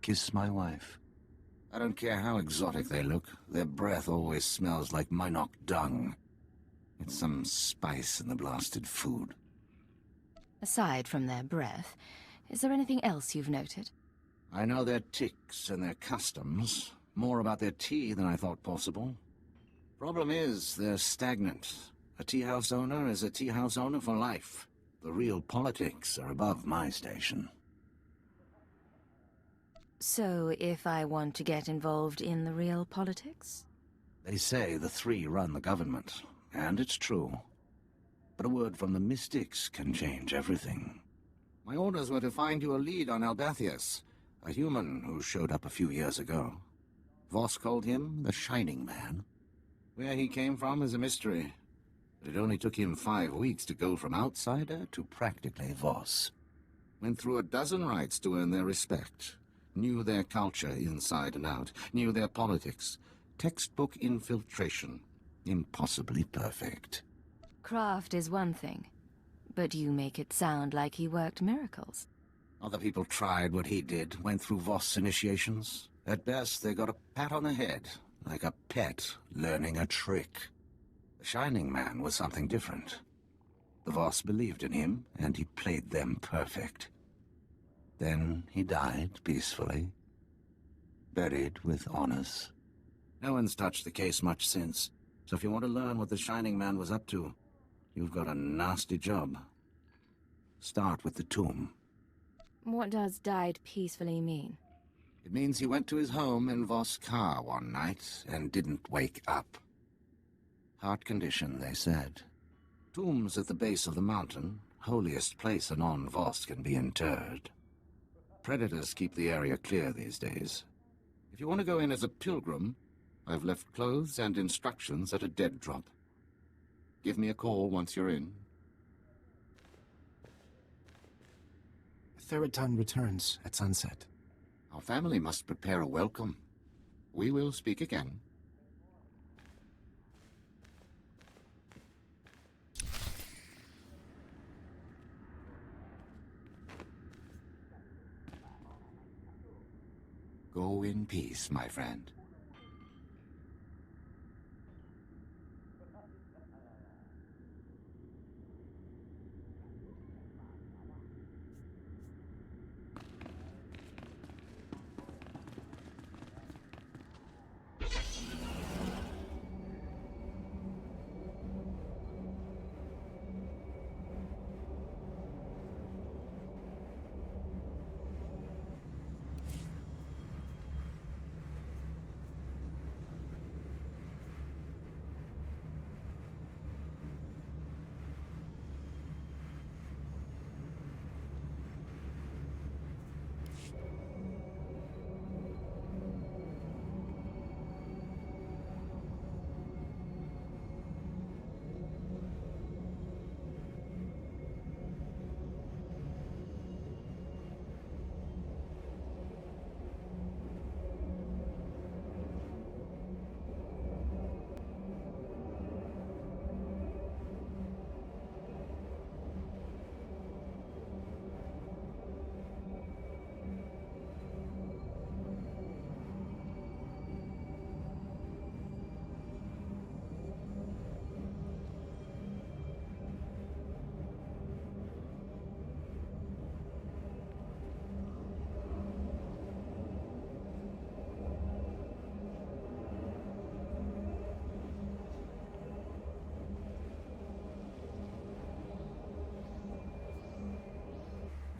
K: kiss my wife. I don't care how exotic they look, their breath always smells like Minok dung. It's some spice in the blasted food.
B: Aside from their breath, is there anything else you've noted?
K: I know their tics and their customs, more about their tea than I thought possible. Problem is, they're stagnant. A tea house owner is a tea house owner for life. The real politics are above my station.
B: So, if I want to get involved in the real politics?
K: They say the three run the government, and it's true. But a word from the mystics can change everything. My orders were to find you a lead on Albathius, a human who showed up a few years ago. Voss called him the Shining Man. Where he came from is a mystery, but it only took him 5 weeks to go from outsider to practically Voss. Went through a dozen rites to earn their respect. Knew their culture inside and out, knew their politics. Textbook infiltration. Impossibly perfect.
B: Craft is one thing, but you make it sound like he worked miracles.
K: Other people tried what he did, went through Voss initiations. At best, they got a pat on the head, like a pet learning a trick. The Shining Man was something different. The Voss believed in him, and he played them perfect. Then he died peacefully, buried with honors. No one's touched the case much since, so if you want to learn what the Shining Man was up to, you've got a nasty job. Start with the tomb.
B: What does died peacefully mean?
K: It means he went to his home in Voss Car one night and didn't wake up. Heart condition, they said. Tombs at the base of the mountain, holiest place a non-Voss can be interred. Predators keep the area clear these days. If you want to go in as a pilgrim, I've left clothes and instructions at a dead drop. Give me a call once you're in.
I: Theriton returns at sunset.
K: Our family must prepare a welcome. We will speak again. Go in peace, my friend.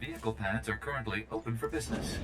J: vehicle paths are currently open for business.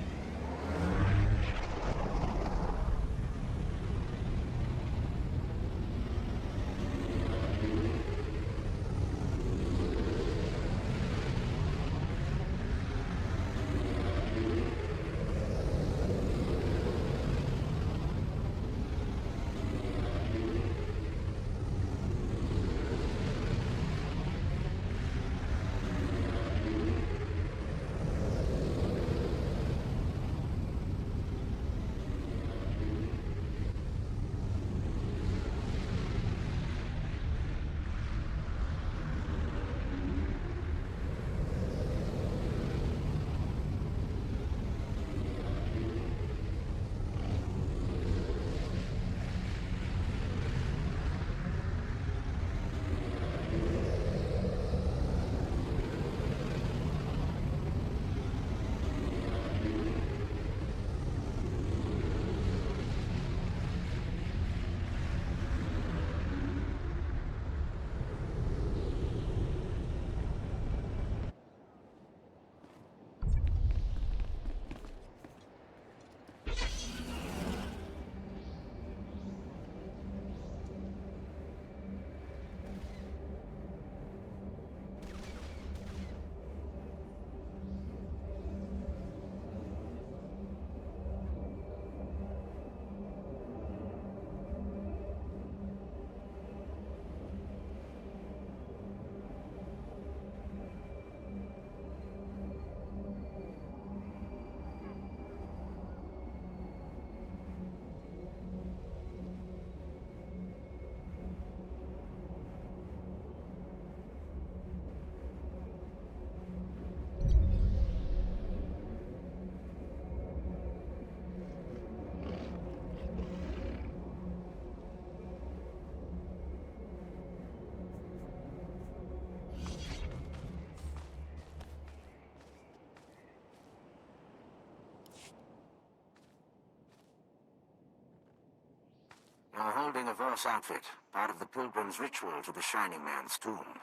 K: You're holding a Voss outfit, part of the pilgrim's ritual to the Shining Man's tomb.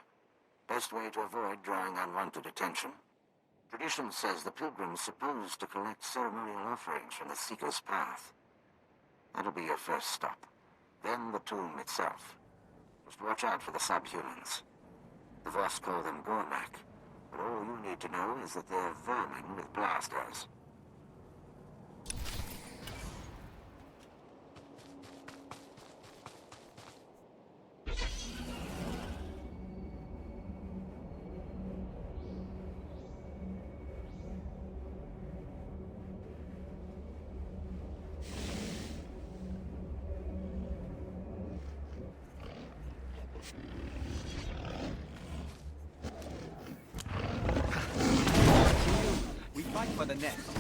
K: Best way to avoid drawing unwanted attention. Tradition says the pilgrim's supposed to collect ceremonial offerings from the Seeker's path. That'll be your first stop. Then the tomb itself. Just watch out for the subhumans. The Voss call them Gornak, but all you need to know is that they're vermin with blasters.
H: We fight for the nest.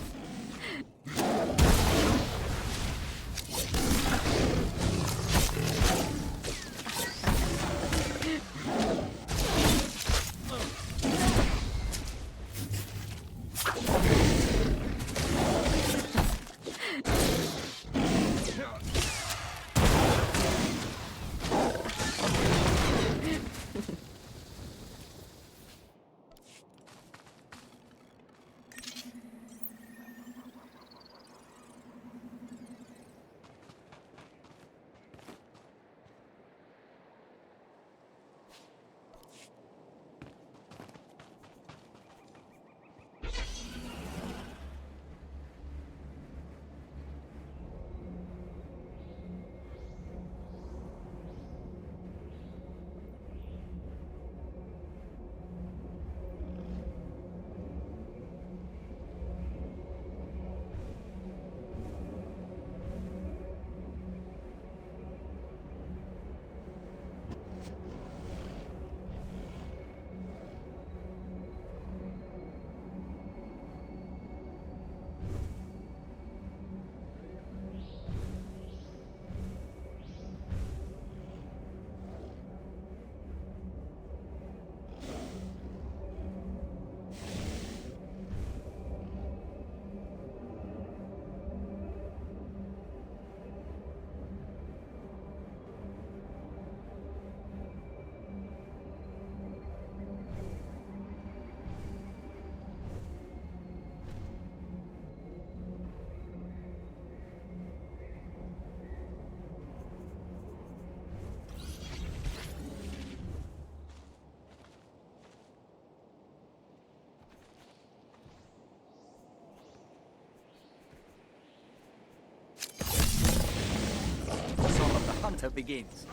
H: banter begins.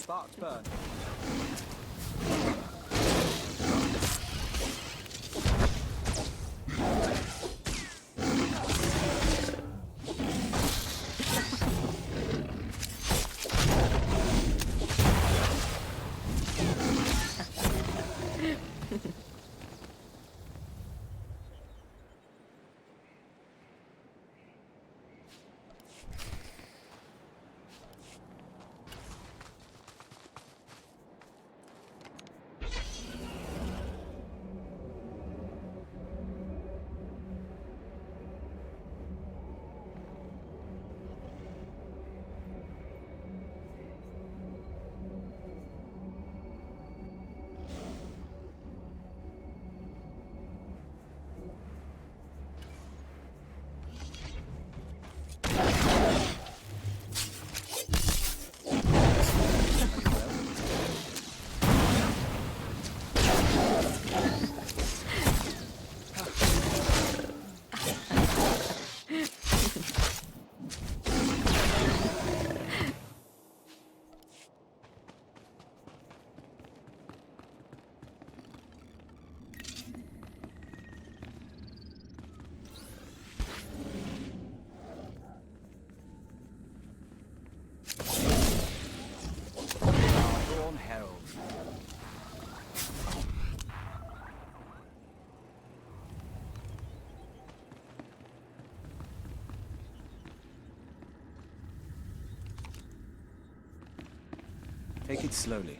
H: Sparks burn.
E: Take it slowly.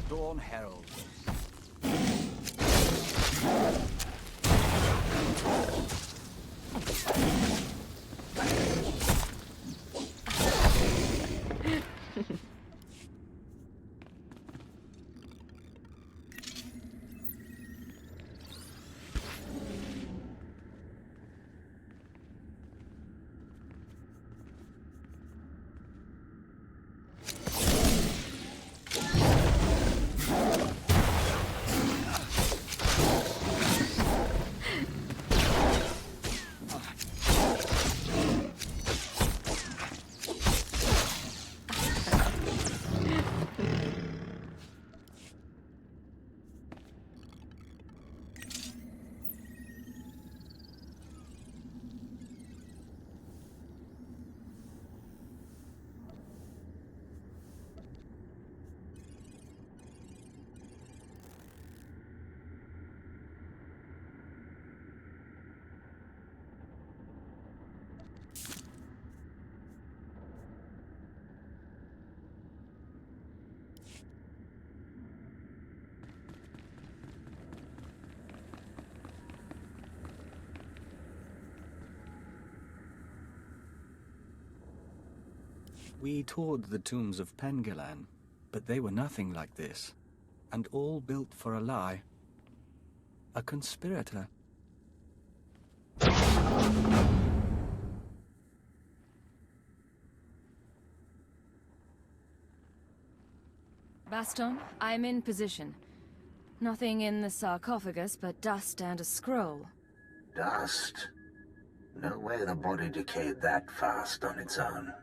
H: Dawn Herald.
E: We toured the tombs of Pengelan, but they were nothing like this. And all built for a lie. A conspirator.
B: Baston, I'm in position. Nothing in the sarcophagus but dust and a scroll.
X: Dust? No way the body decayed that fast on its own.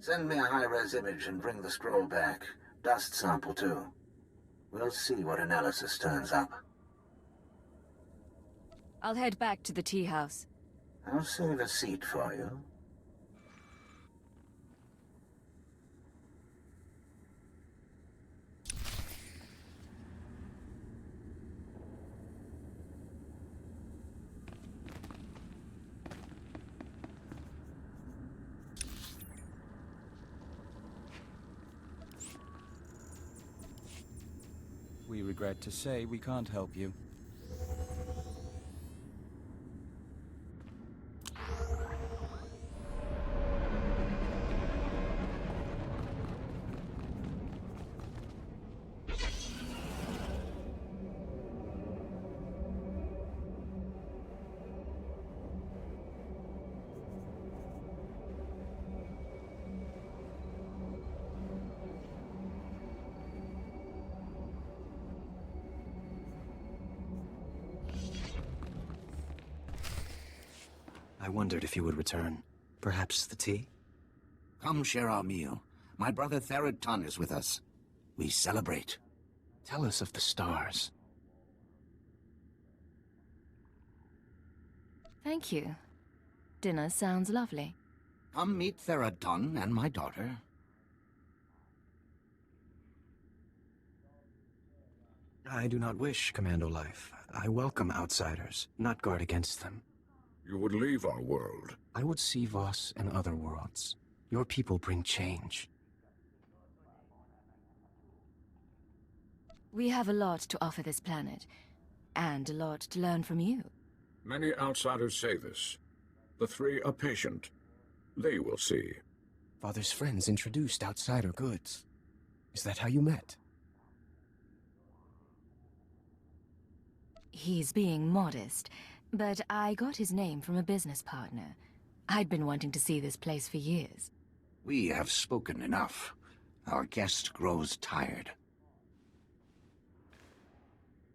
X: Send me a high-res image and bring the scroll back. Dust sample, too. We'll see what analysis turns up.
B: I'll head back to the tea house.
X: I'll save a seat for you.
E: We regret to say we can't help you.
I: I wondered if you would return. Perhaps the tea?
K: Come share our meal. My brother Tun is with us. We celebrate.
I: Tell us of the stars.
B: Thank you. Dinner sounds lovely.
K: Come meet Tun and my daughter.
I: I do not wish commando life. I welcome outsiders, not guard against them.
F: You would leave our world.
I: I would see Voss and other worlds. Your people bring change.
B: We have a lot to offer this planet, and a lot to learn from you.
F: Many outsiders say this. The three are patient. They will see.
I: Father's friends introduced outsider goods. Is that how you met?
B: He's being modest, but I got his name from a business partner. I'd been wanting to see this place for years.
K: We have spoken enough. Our guest grows tired.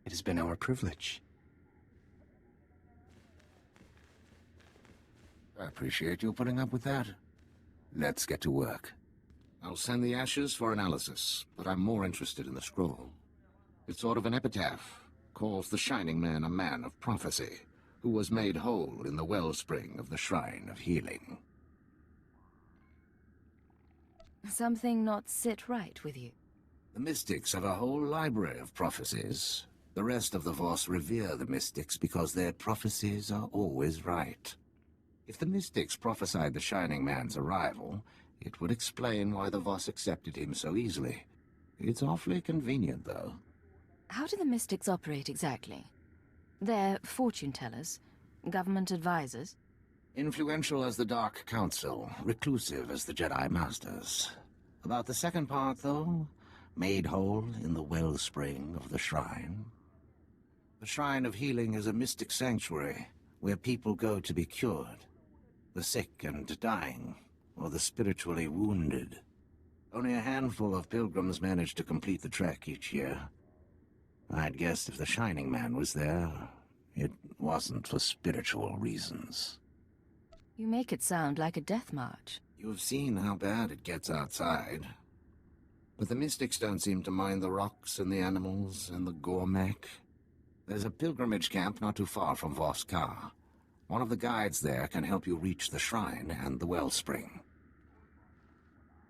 I: It has been our privilege.
K: I appreciate you putting up with that. Let's get to work. I'll send the ashes for analysis, but I'm more interested in the scroll. It's sort of an epitaph. Calls the Shining Man a man of prophecy, who was made whole in the wellspring of the Shrine of Healing.
B: Something not sit right with you.
K: The Mystics have a whole library of prophecies. The rest of the Voss revere the Mystics because their prophecies are always right. If the Mystics prophesied the Shining Man's arrival, it would explain why the Voss accepted him so easily. It's awfully convenient, though.
B: How do the mystics operate exactly? They're fortune tellers, government advisors?
K: Influential as the Dark Council, reclusive as the Jedi Masters. About the second part, though, made whole in the wellspring of the shrine. The Shrine of Healing is a mystic sanctuary where people go to be cured. The sick and dying, or the spiritually wounded. Only a handful of pilgrims manage to complete the trek each year. I'd guess if the Shining Man was there, it wasn't for spiritual reasons.
B: You make it sound like a death march.
K: You've seen how bad it gets outside. But the mystics don't seem to mind the rocks and the animals and the Gormek. There's a pilgrimage camp not too far from Voss. One of the guides there can help you reach the shrine and the wellspring.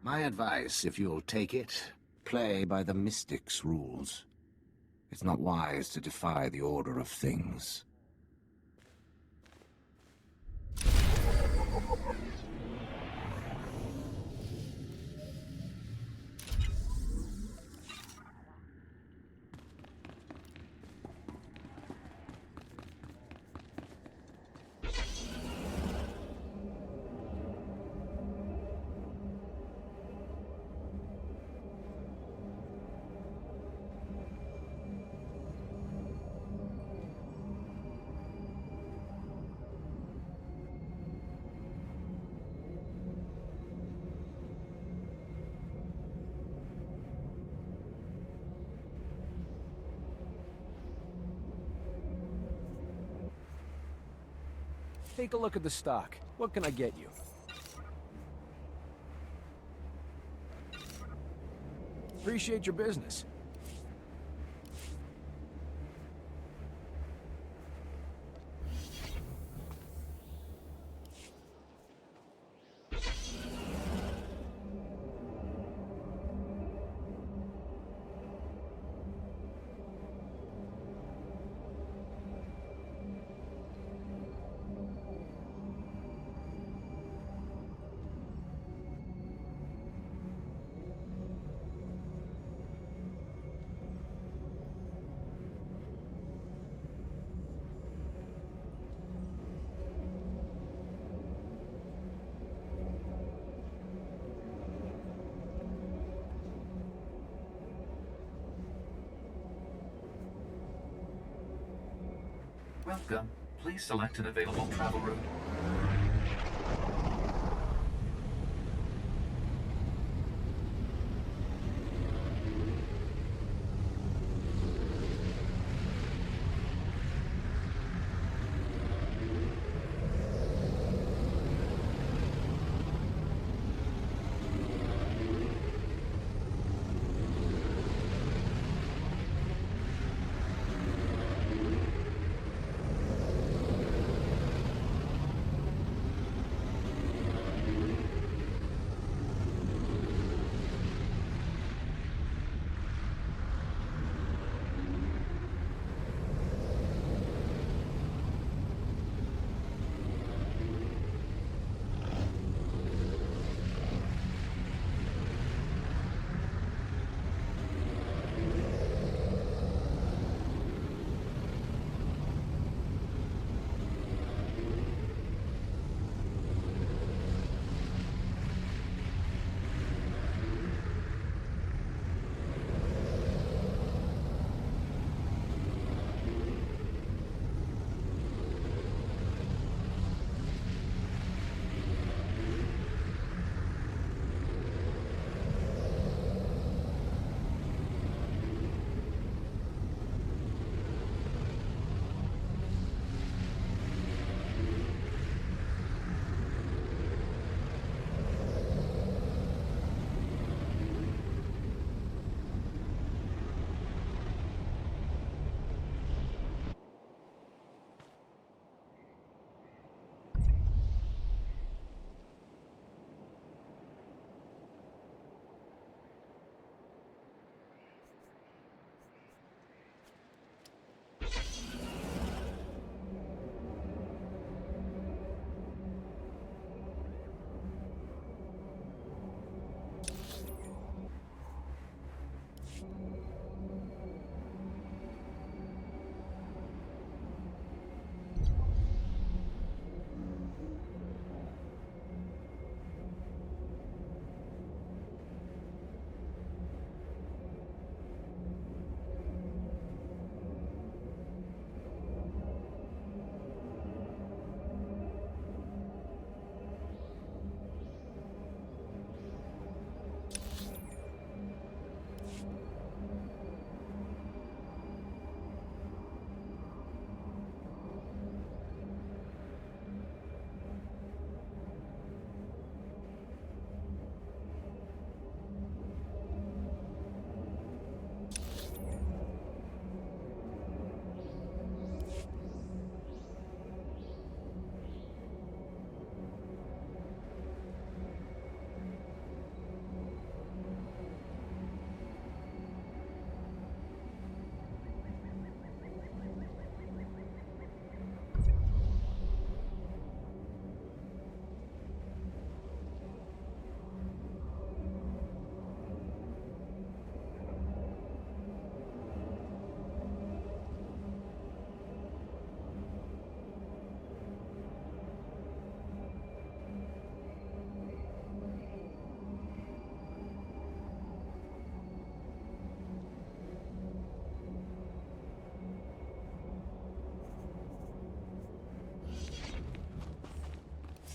K: My advice, if you'll take it, play by the mystics' rules. It's not wise to defy the order of things.
L: Take a look at the stock. What can I get you? Appreciate your business.
J: Welcome. Please select an available travel route.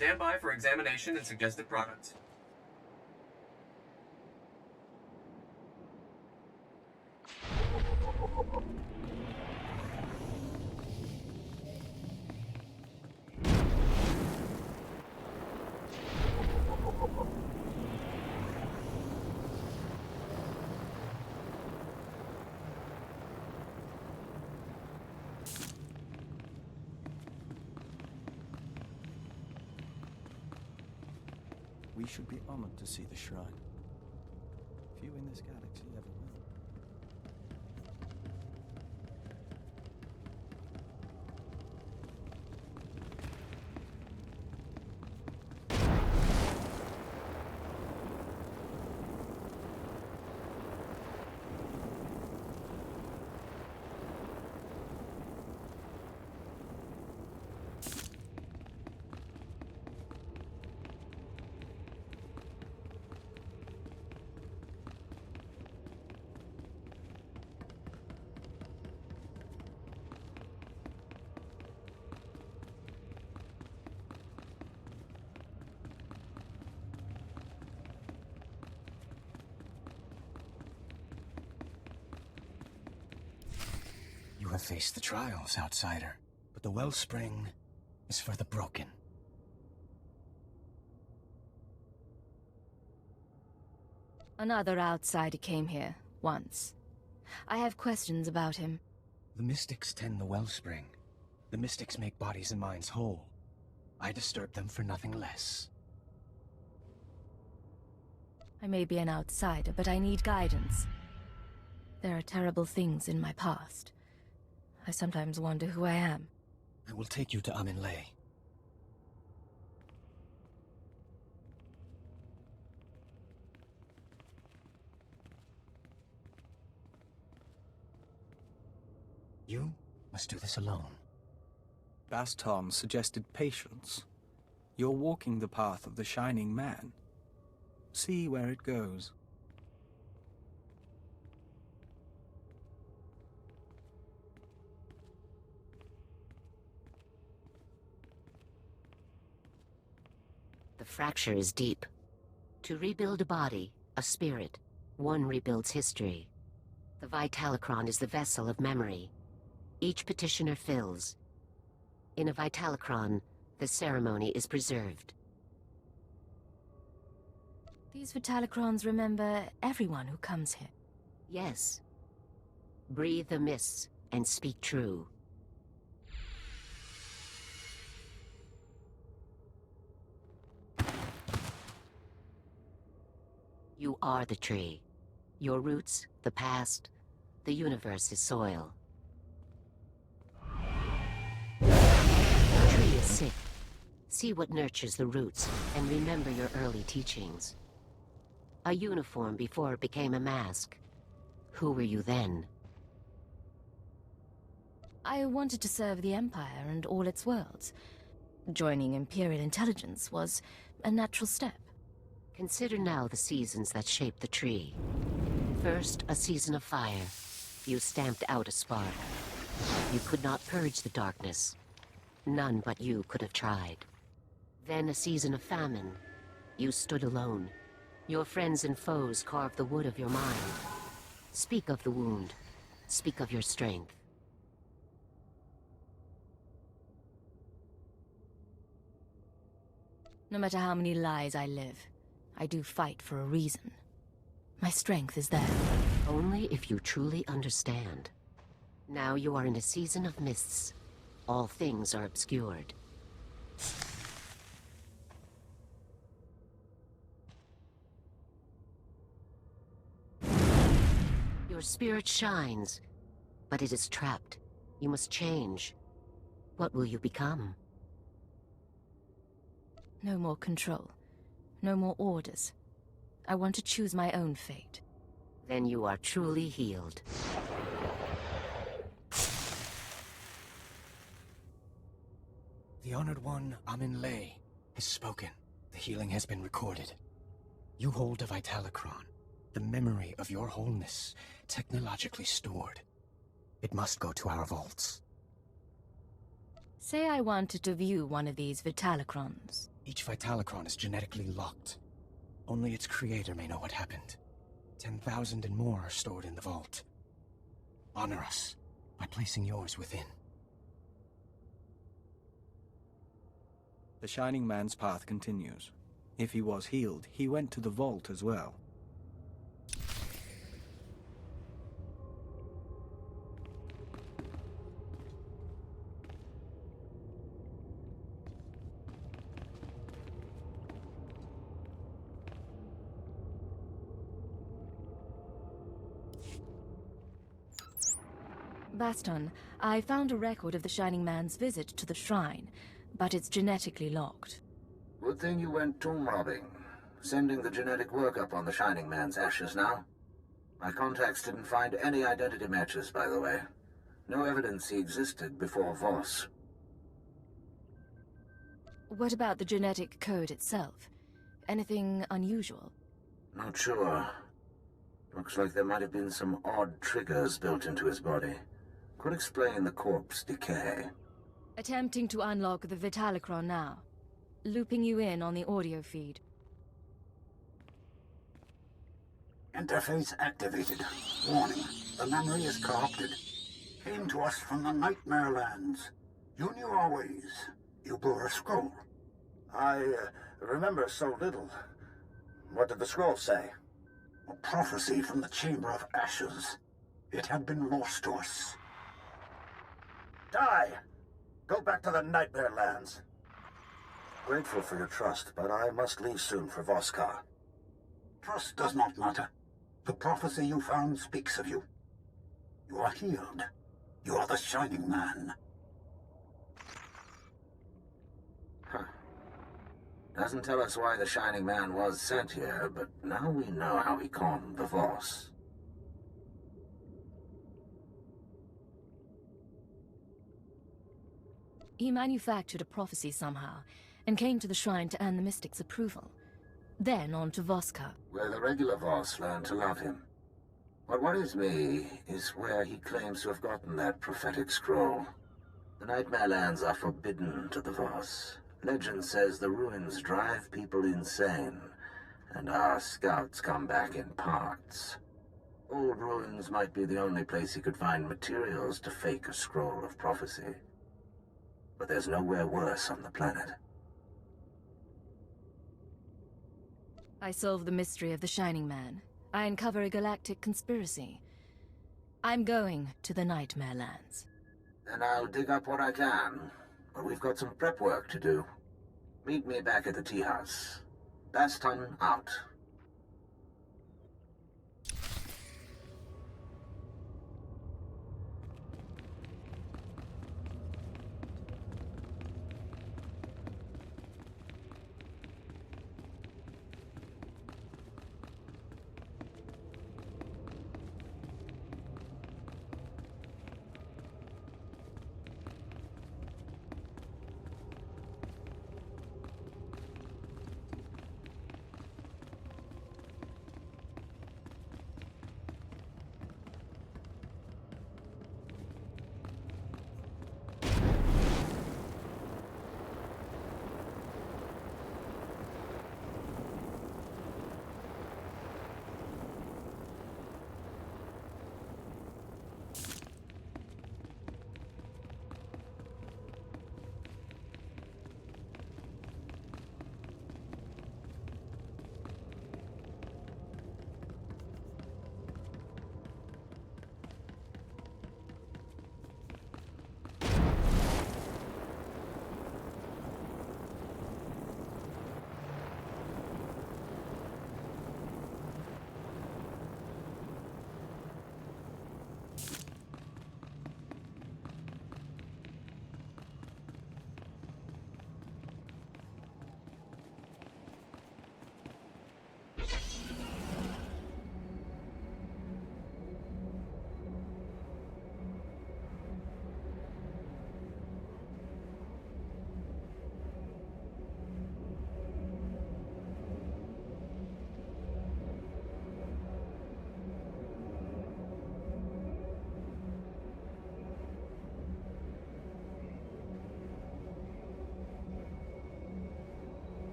V: Stand by for examination and suggested products.
E: We should be honored to see the shrine. Few in this galaxy ever will.
I: You have faced the trials, outsider, but the wellspring is for the broken.
B: Another outsider came here, once. I have questions about him.
I: The mystics tend the wellspring. The mystics make bodies and minds whole. I disturb them for nothing less.
B: I may be an outsider, but I need guidance. There are terrible things in my past. I sometimes wonder who I am.
I: I will take you to Amin-Le. You must do this alone.
E: Baston suggested patience. You're walking the path of the Shining Man. See where it goes.
M: The fracture is deep. To rebuild a body, a spirit, one rebuilds history. The Vitalocron is the vessel of memory. Each petitioner fills. In a Vitalocron, the ceremony is preserved.
B: These Vitalocrons remember everyone who comes here.
M: Yes. Breathe the mists and speak true. You are the tree. Your roots, the past, the universe is soil. The tree is sick. See what nurtures the roots, and remember your early teachings. A uniform before it became a mask. Who were you then?
B: I wanted to serve the Empire and all its worlds. Joining Imperial Intelligence was a natural step.
M: Consider now the seasons that shape the tree. First, a season of fire. You stamped out a spark. You could not purge the darkness. None but you could have tried. Then a season of famine. You stood alone. Your friends and foes carved the wood of your mind. Speak of the wound. Speak of your strength.
B: No matter how many lies I live, I do fight for a reason. My strength is there.
M: Only if you truly understand. Now you are in a season of mists. All things are obscured. Your spirit shines, but it is trapped. You must change. What will you become?
B: No more control. No more orders. I want to choose my own fate.
M: Then you are truly healed.
I: The Honored One, Amin-Le, has spoken. The healing has been recorded. You hold a Vitalocron, the memory of your wholeness, technologically stored. It must go to our vaults.
B: Say I wanted to view one of these Vitalocrons.
I: Each Vitalocron is genetically locked. Only its creator may know what happened. 10,000 and more are stored in the vault. Honor us by placing yours within.
E: The Shining Man's path continues. If he was healed, he went to the vault as well.
B: Baston, I found a record of the Shining Man's visit to the shrine, but it's genetically locked.
X: Good thing you went tomb robbing. Sending the genetic workup on the Shining Man's ashes now. My contacts didn't find any identity matches, by the way. No evidence he existed before Voss.
B: What about the genetic code itself? Anything unusual?
X: Not sure. Looks like there might have been some odd triggers built into his body. Could explain the corpse decay.
B: Attempting to unlock the Vitalocron now. Looping you in on the audio feed.
N: Interface activated. Warning, the memory is corrupted. Came to us from the Nightmare Lands. You knew our ways. You bore a scroll.
Y: I remember so little. What did the scroll say?
N: A prophecy from the Chamber of Ashes. It had been lost to us.
Y: Die! Go back to the Nightmare Lands. Grateful for your trust, but I must leave soon for Voskar.
N: Trust does not matter. The prophecy you found speaks of you. You are healed. You are the Shining Man.
X: Huh. Doesn't tell us why the Shining Man was sent here, but now we know how he conned the Voss.
B: He manufactured a prophecy somehow, and came to the shrine to earn the Mystic's approval. Then on to Voskar,
X: where the regular Voss learned to love him. What worries me is where he claims to have gotten that prophetic scroll. The Nightmare Lands are forbidden to the Voss. Legend says the ruins drive people insane, and our scouts come back in parts. Old ruins might be the only place he could find materials to fake a scroll of prophecy. But there's nowhere worse on the planet.
B: I solve the mystery of the Shining Man. I uncover a galactic conspiracy. I'm going to the Nightmare Lands.
X: Then I'll dig up what I can. But we've got some prep work to do. Meet me back at the tea house. Baston out.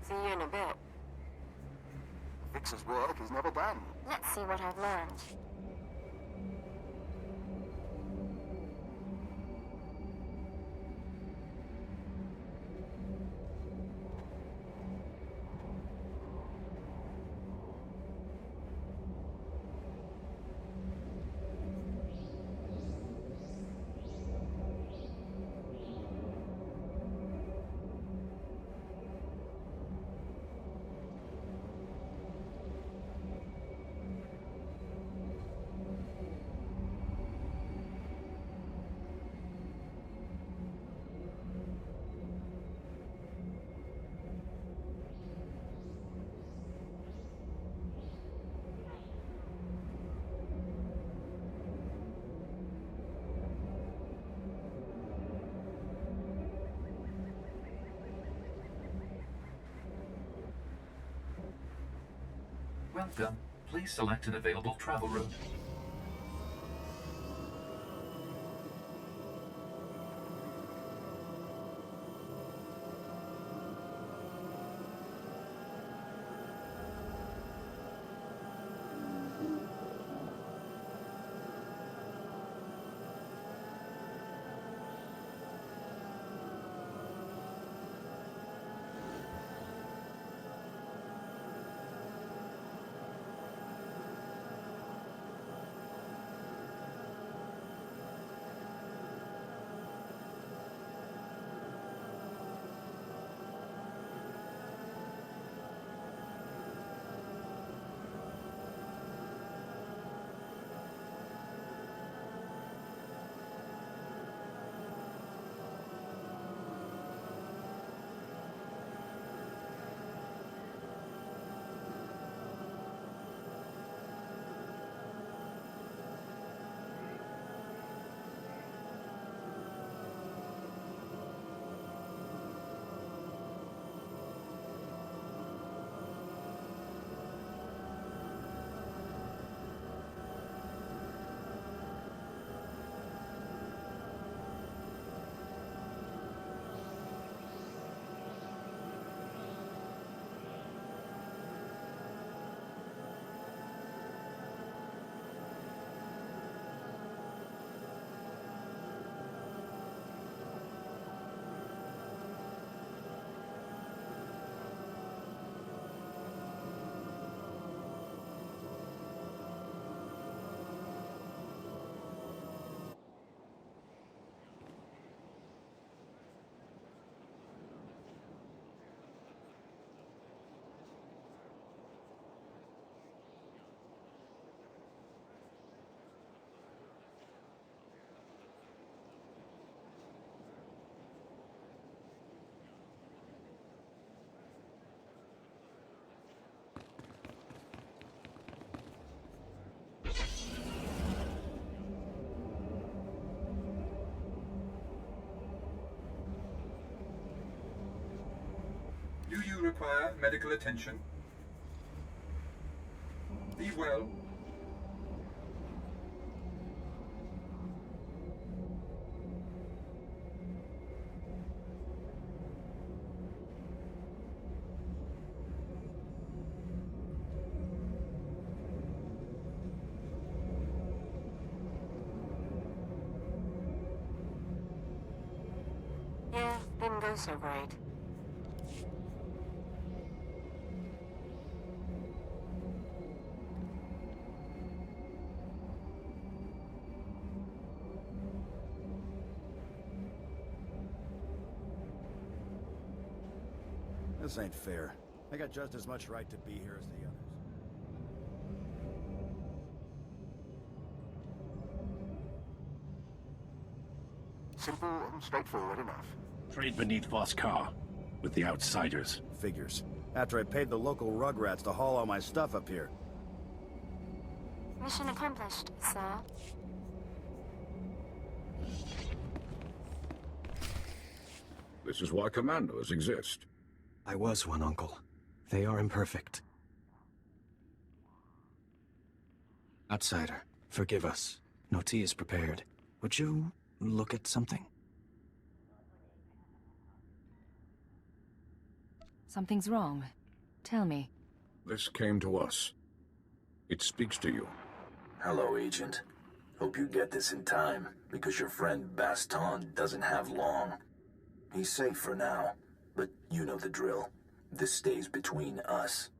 A: See you in a bit.
D: Vix's work is never done.
A: Let's see what I've learned.
J: Welcome. Please select an available travel route. Do you require medical attention? Be well.
A: Yeah, didn't go so great.
D: This ain't fair. I got just as much right to be here as the others. Simple and straightforward enough.
C: Trade beneath Voss car with the outsiders.
D: Figures. After I paid the local rugrats to haul all my stuff up here.
A: Mission accomplished, sir.
F: This is why commandos exist.
I: I was one, Uncle. They are imperfect. Outsider, forgive us. No tea is prepared. Would you look at something?
B: Something's wrong. Tell me.
F: This came to us. It speaks to you.
O: Hello, Agent. Hope you get this in time, because your friend Baston doesn't have long. He's safe for now, but you know the drill. This stays between us.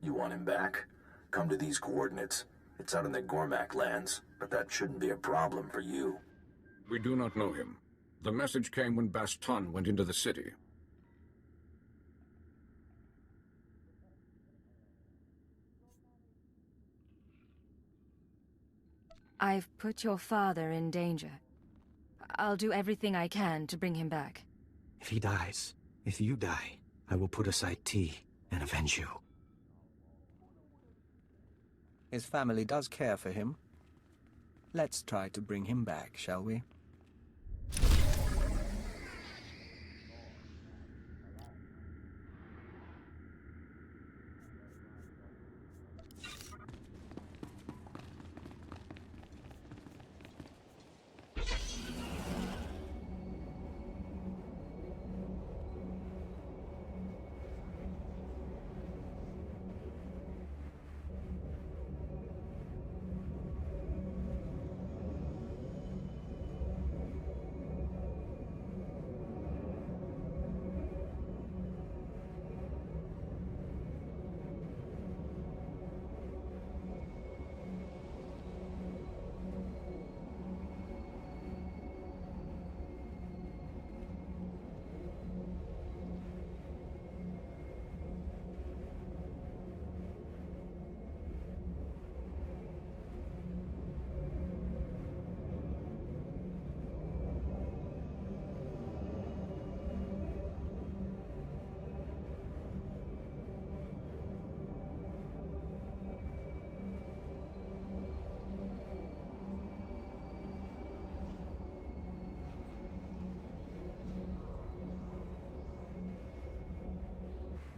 O: You want him back? Come to these coordinates. It's out in the Gormak lands, but that shouldn't be a problem for you.
F: We do not know him. The message came when Baston went into the city.
B: I've put your father in danger. I'll do everything I can to bring him back.
I: If he dies, if you die, I will put aside tea and avenge you.
E: His family does care for him. Let's try to bring him back, shall we?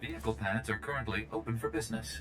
J: Vehicle pads are currently open for business.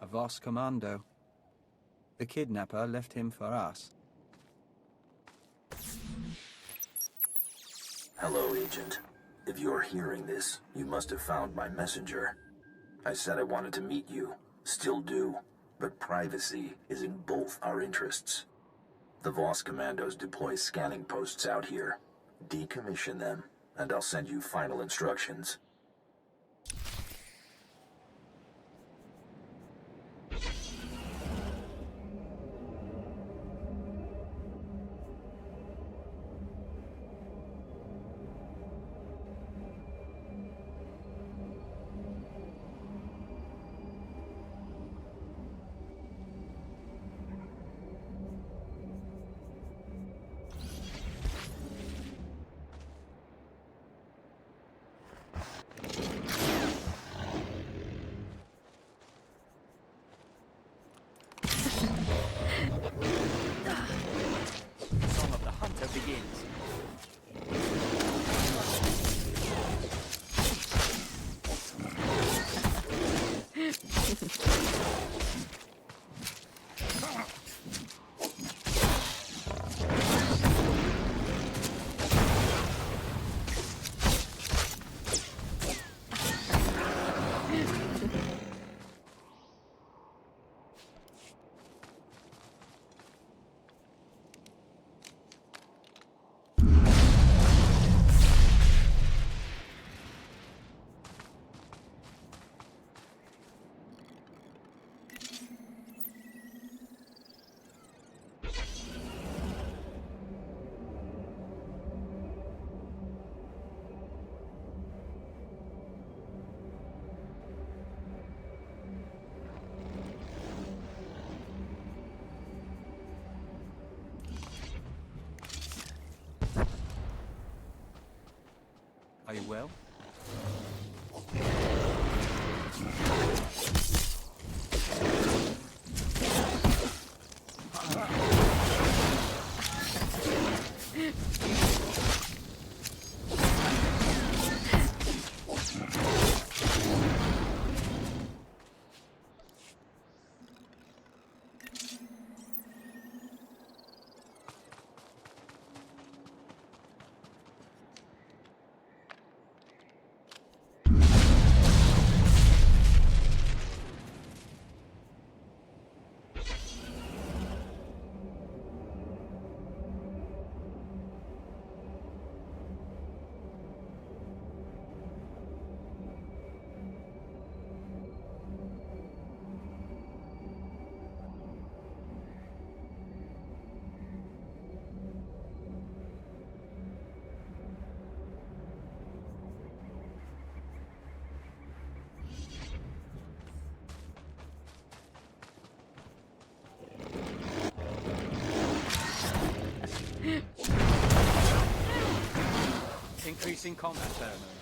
E: A Voss commando. The kidnapper left him for us.
O: Hello, Agent. If you're hearing this, you must have found my messenger. I said I wanted to meet you. Still do. But privacy is in both our interests. The Voss commandos deploy scanning posts out here. Decommission them, and I'll send you final instructions.
E: Are you well? Increasing combat pheromone.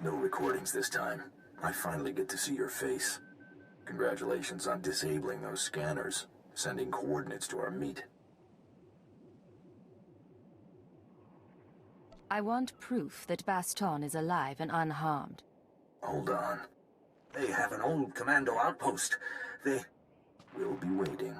O: No recordings this time. I finally get to see your face. Congratulations on disabling those scanners, sending coordinates to our meet.
B: I want proof that Baston is alive and unharmed.
O: Hold on.
X: They have an old commando outpost.
O: We'll be waiting.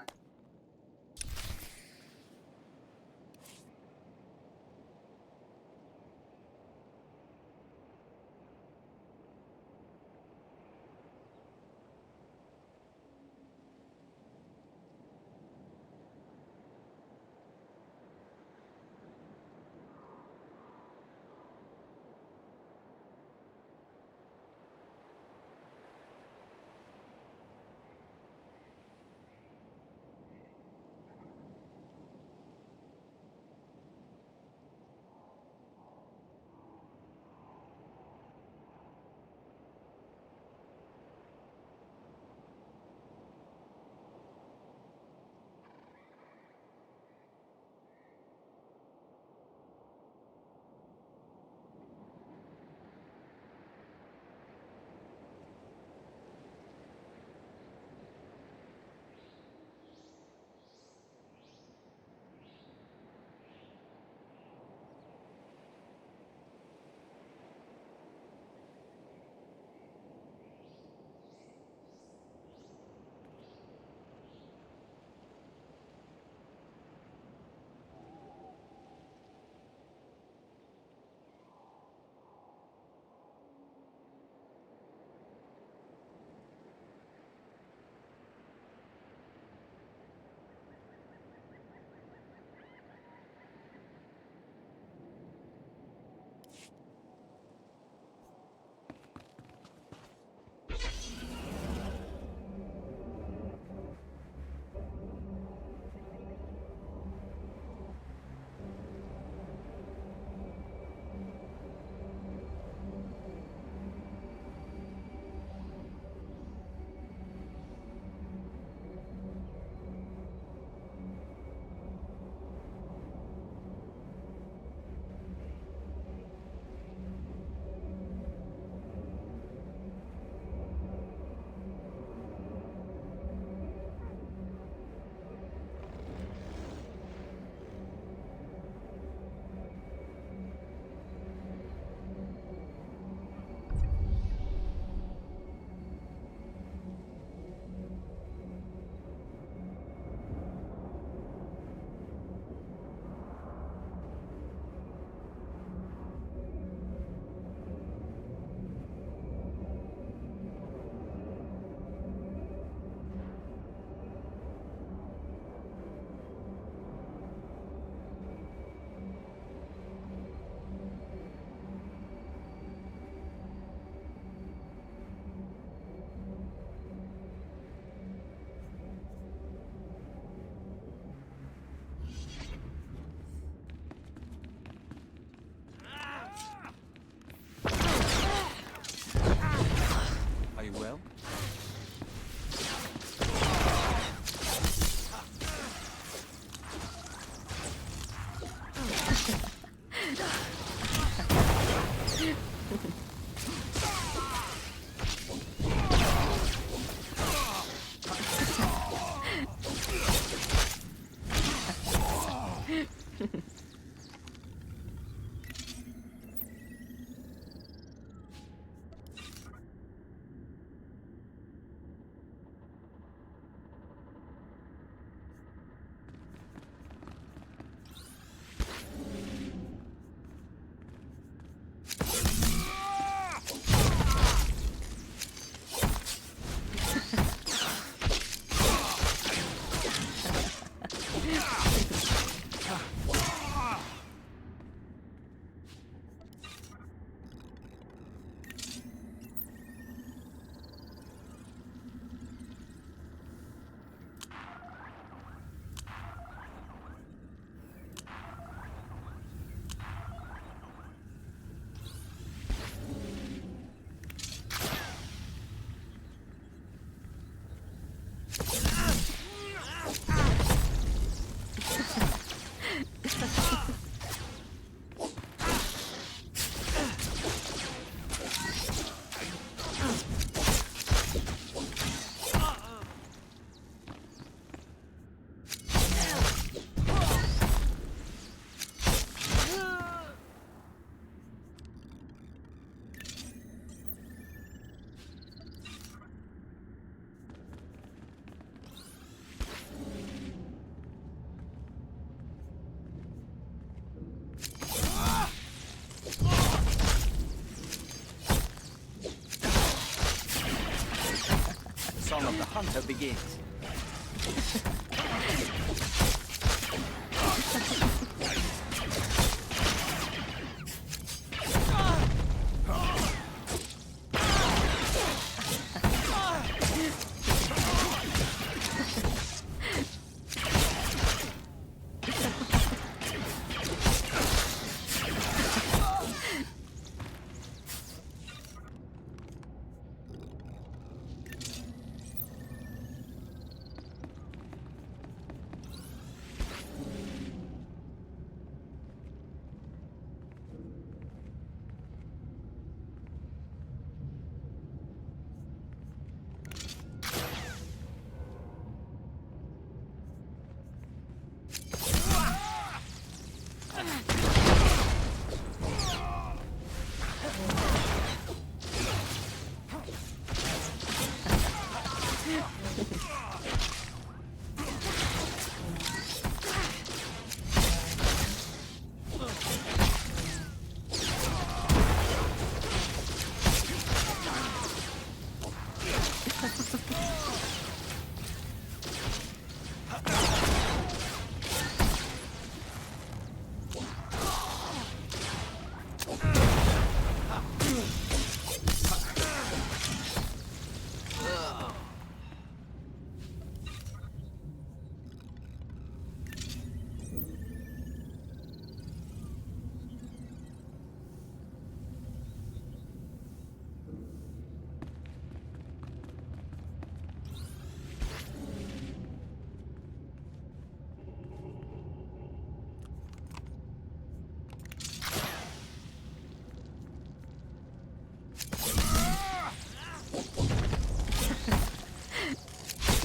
H: song of the hunter begins.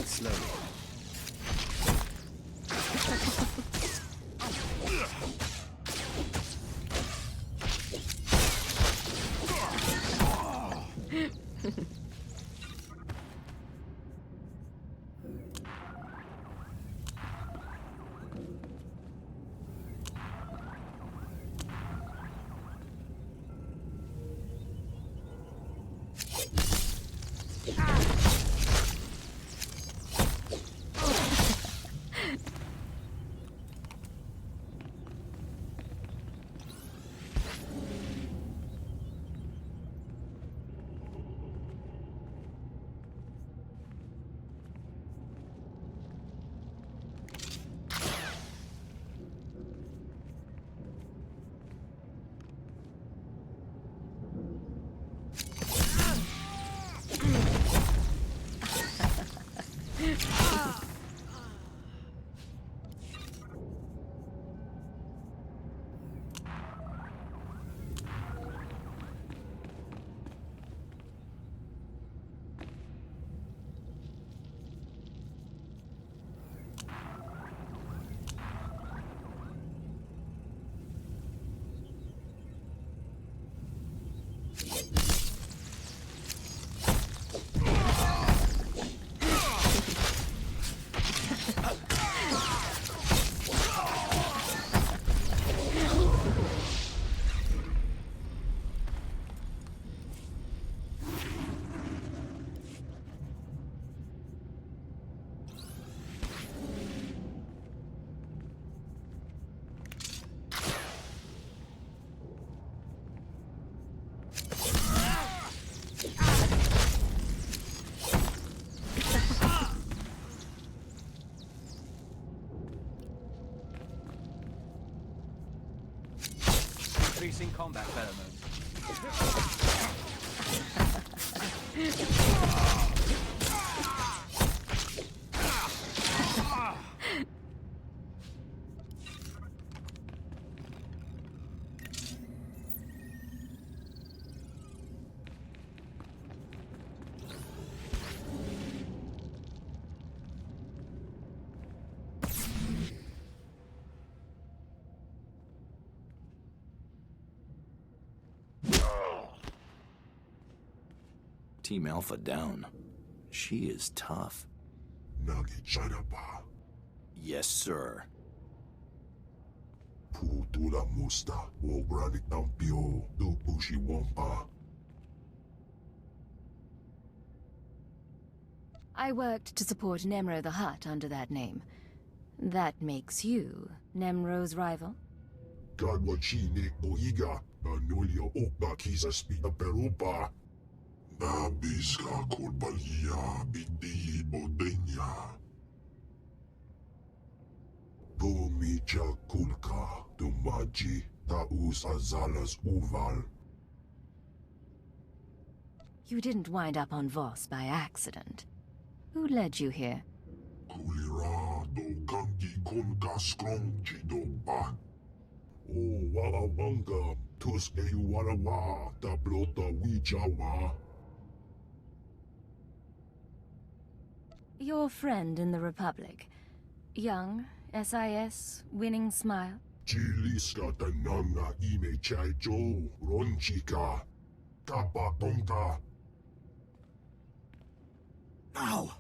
D: Slowly.
H: Increasing combat pheromones.
O: Team Alpha down. She is tough. Yes, sir.
P: Putula musta, wobranik tampio, do pushi wompa.
B: I worked to support Nemro the Hutt under that name. That makes you Nemro's rival?
P: Gadwachine Oiga, Anulia Okba Kisa Spita Perupa. Nabiska Korbalia Bidi Bodenya. Bumicha Kulka, Dumaji, Taus Azalas Uval.
B: You didn't wind up on Voss by accident. Who led you here?
P: Kulira do Kanki Konka Skrom Jidoba. O Wawanga, Tuske Warawa, Tablota Wijawa.
B: Your friend in the Republic. Young, SIS, winning smile.
P: Chiliska Tananga Ime Chaijo, Ronchika, Kapatonga.
K: Now!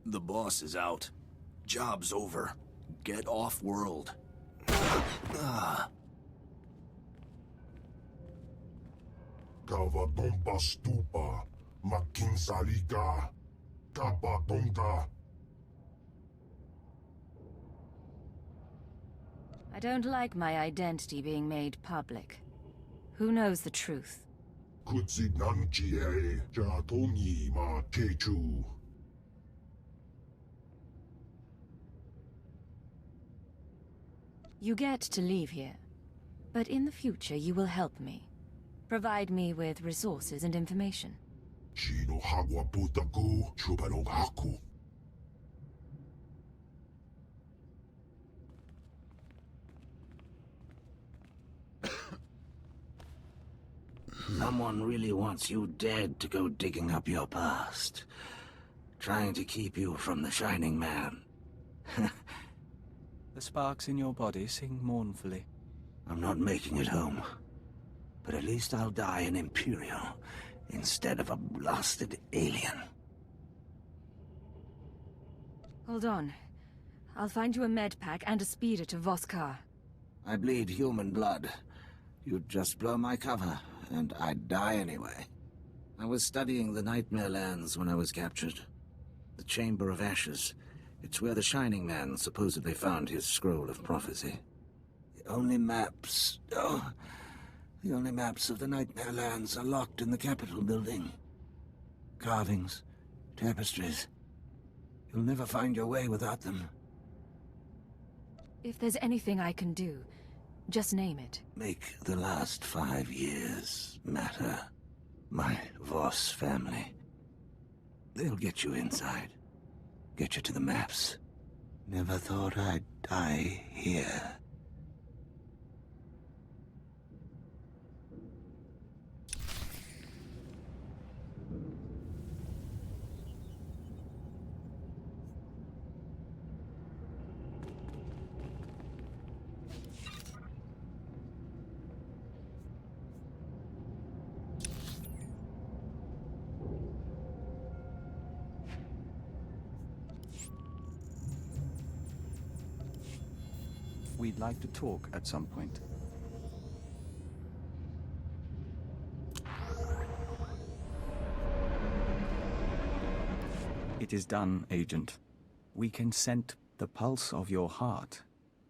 O: The boss is out. Job's over. Get off world.
P: Kavadompa Stupa, Makin Salika, Kapatonga.
B: I don't like my identity being made public. Who knows the truth?
P: Kutsignanchie, Jatomi Ma Techu.
B: You get to leave here, but in the future you will help me. Provide me with resources and information.
P: Chino Hagwa Putaku, Chubarong Haku.
K: Someone really wants you dead to go digging up your past. Trying to keep you from the Shining Man.
E: The sparks in your body sing mournfully.
K: I'm not making it home. But at least I'll die an Imperial instead of a blasted alien.
B: Hold on. I'll find you a med pack and a speeder to Voskar.
K: I bleed human blood. You'd just blow my cover, and I'd die anyway. I was studying the Nightmare Lands when I was captured. The Chamber of Ashes. It's where the Shining Man supposedly found his scroll of prophecy. The only maps of the Nightmare Lands are locked in the Capitol building. Carvings, tapestries. You'll never find your way without them.
B: If there's anything I can do, just name it.
K: Make the last 5 years matter. My Voss family. They'll get you inside. Get you to the maps. Never thought I'd die here.
E: We'd like to talk at some point. It is done, Agent. We can scent the pulse of your heart.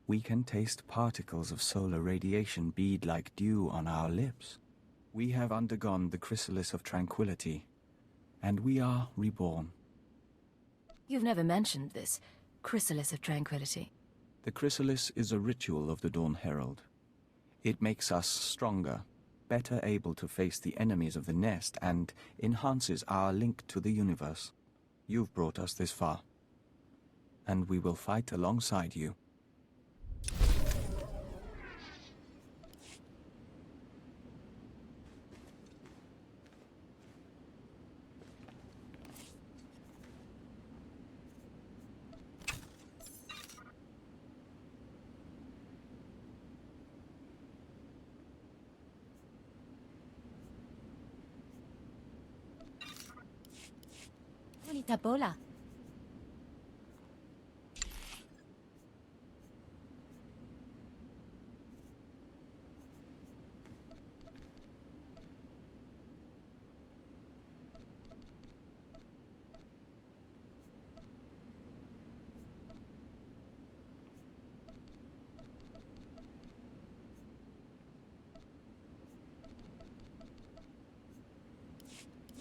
E: We can taste particles of solar radiation bead like dew on our lips. We have undergone the chrysalis of tranquility, and we are reborn.
B: You've never mentioned this chrysalis of tranquility.
E: The chrysalis is a ritual of the Dawn Herald. It makes us stronger, better able to face the enemies of the nest, and enhances our link to the universe. You've brought us this far, and we will fight alongside you.
B: Bonita bola.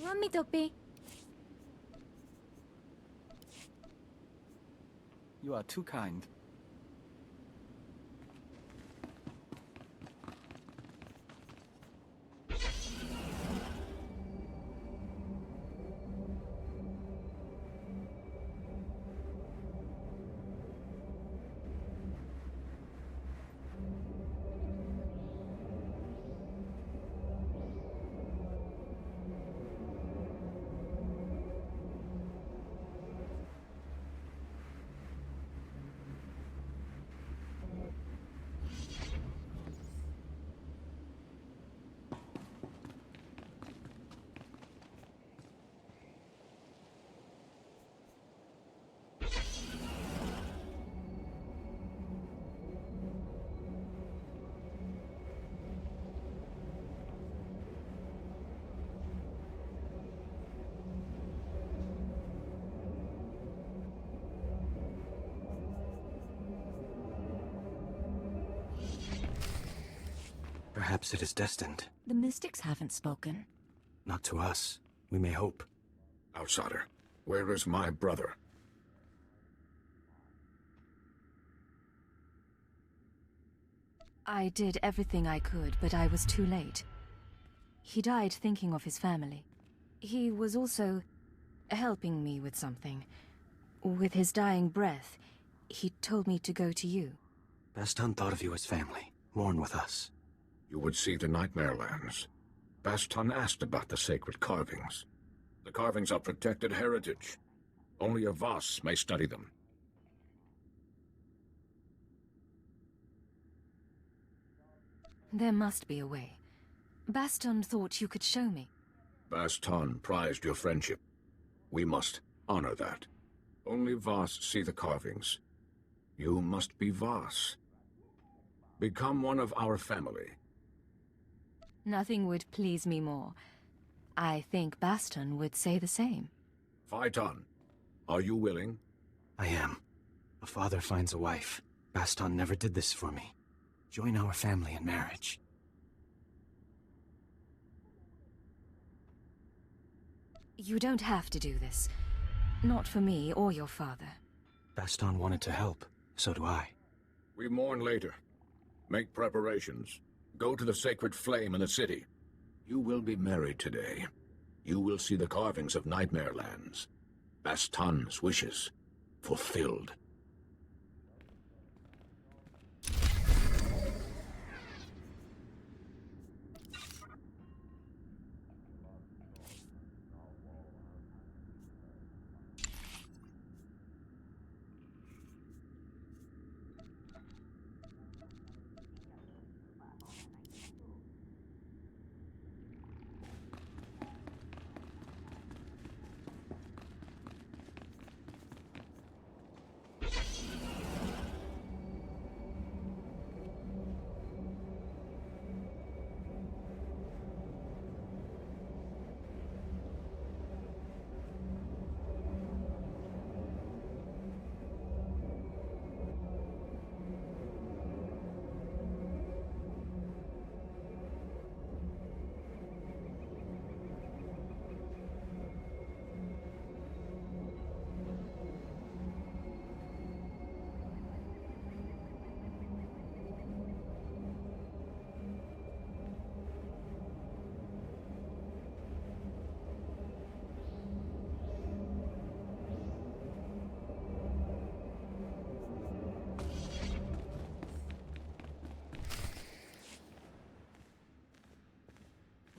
B: Mami topi.
E: You are too kind.
I: Perhaps it is destined.
B: The mystics haven't spoken.
I: Not to us. We may hope.
F: Outsider, where is my brother?
B: I did everything I could, but I was too late. He died thinking of his family. He was also helping me with something. With his dying breath, he told me to go to you.
I: Baston thought of you as family. Mourn with us.
F: You would see the Nightmare Lands. Baston asked about the sacred carvings. The carvings are protected heritage. Only a Voss may study them.
B: There must be a way. Baston thought you could show me.
F: Baston prized your friendship. We must honor that. Only Voss see the carvings. You must be Voss. Become one of our family.
B: Nothing would please me more. I think Baston would say the same.
F: Phaeton, are you willing?
I: I am. A father finds a wife. Baston never did this for me. Join our family in marriage.
B: You don't have to do this. Not for me or your father.
I: Baston wanted to help. So do I.
F: We mourn later. Make preparations. Go to the sacred flame in the city. You will be married today. You will see the carvings of Nightmare Lands. Baston's wishes fulfilled.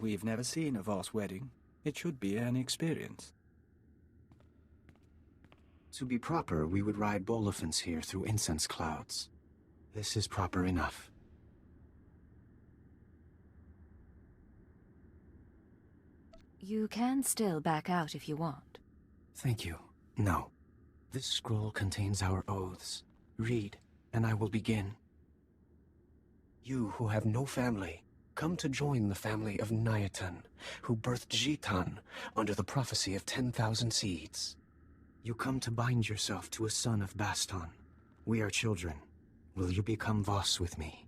E: We've never seen a Voss wedding. It should be an experience.
I: To be proper, we would ride Bolifants here through incense clouds. This is proper enough.
B: You can still back out if you want.
I: Thank you. No. This scroll contains our oaths. Read, and I will begin. You who have no family, come to join the family of Nyatan, who birthed Jitan under the prophecy of 10,000 seeds. You come to bind yourself to a son of Baston. We are children. Will you become Voss with me?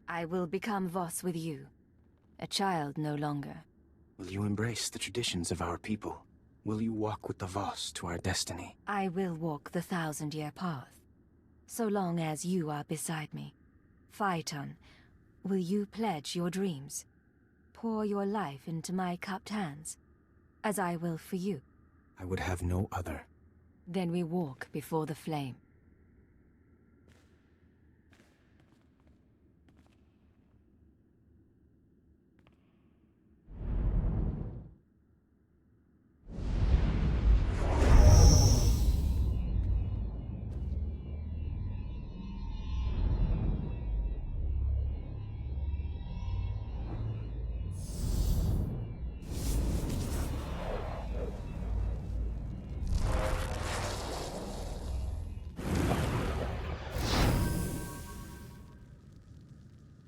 B: I will become Voss with you. A child no longer.
I: Will you embrace the traditions of our people? Will you walk with the Voss to our destiny?
B: I will walk the 1,000-year path. So long as you are beside me. Phaeton, will you pledge your dreams? Pour your life into my cupped hands, as I will for you.
I: I would have no other.
B: Then we walk before the flame.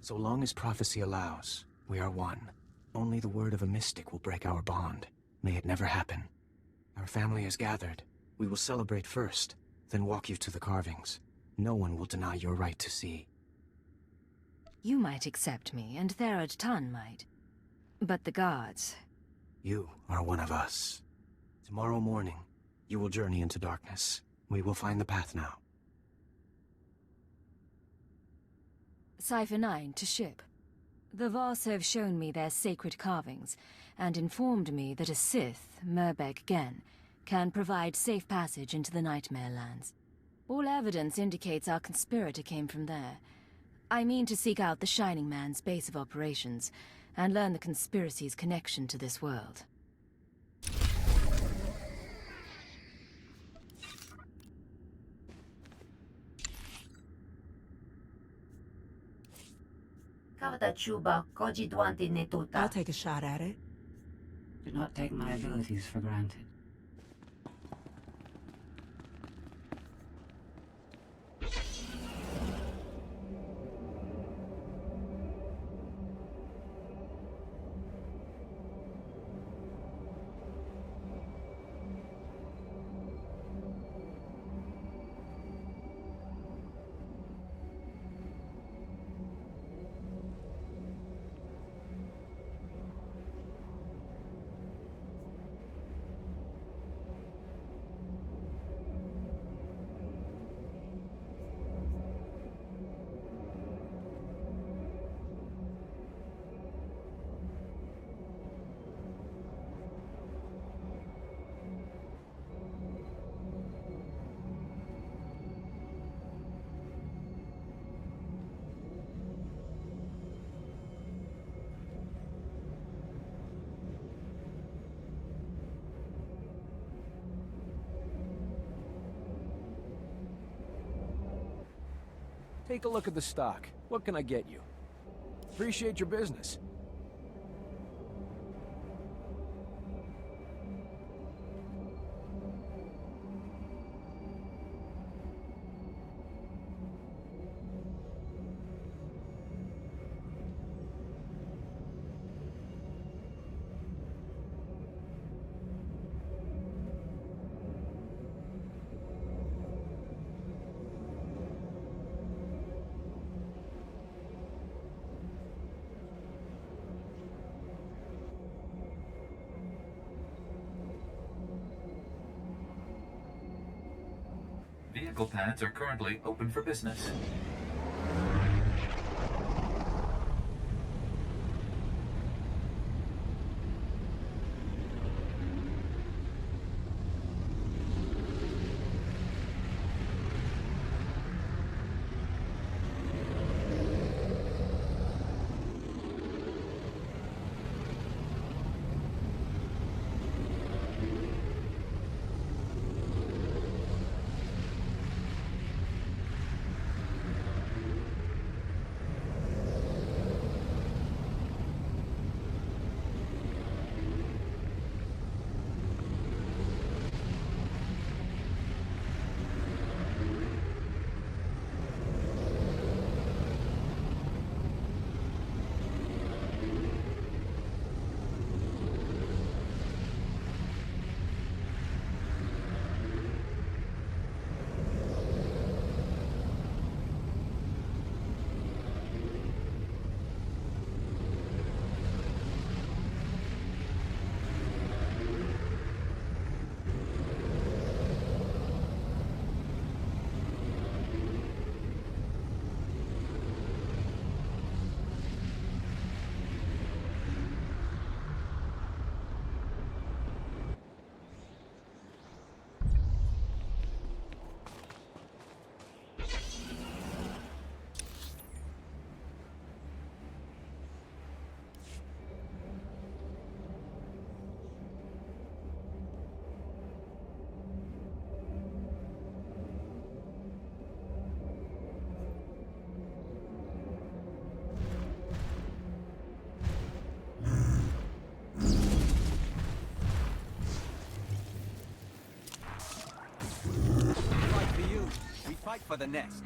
I: So long as prophecy allows, we are one. Only the word of a mystic will break our bond. May it never happen. Our family is gathered. We will celebrate first, then walk you to the carvings. No one will deny your right to see.
B: You might accept me, and Therod Tun might. But the guards...
I: You are one of us. Tomorrow morning, you will journey into darkness. We will find the path now.
B: Cypher 9 to ship. The Voss have shown me their sacred carvings, and informed me that a Sith, Murbeg Gen, can provide safe passage into the Nightmare Lands. All evidence indicates our conspirator came from there. I mean to seek out the Shining Man's base of operations, and learn the conspiracy's connection to this world.
G: I'll take a shot at it. Do not take my abilities for granted.
L: Take a look at the stock. What can I get you? Appreciate your business.
J: Vehicle pads are currently open for business.
H: for the nest.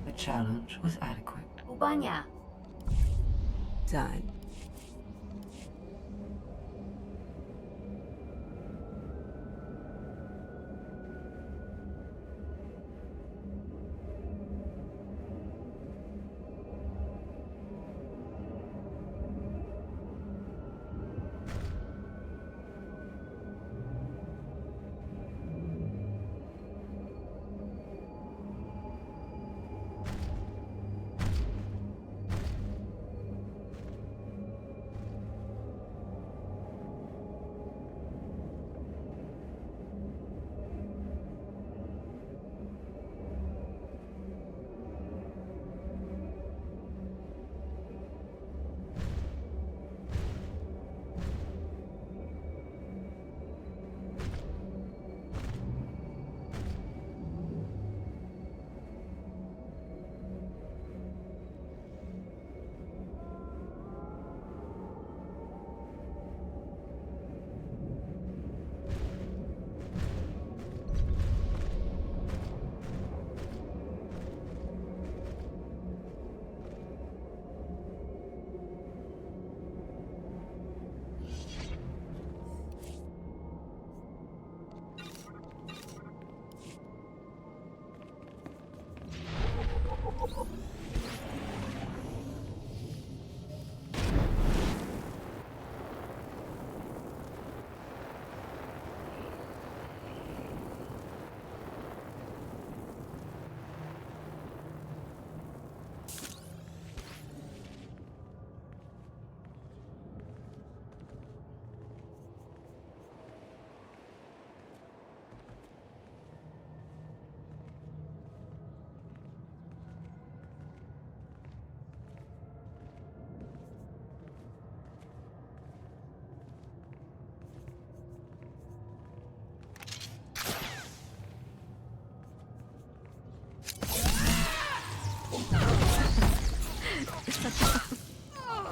G: The challenge was adequate.
Q: Ubanya.
R: Done.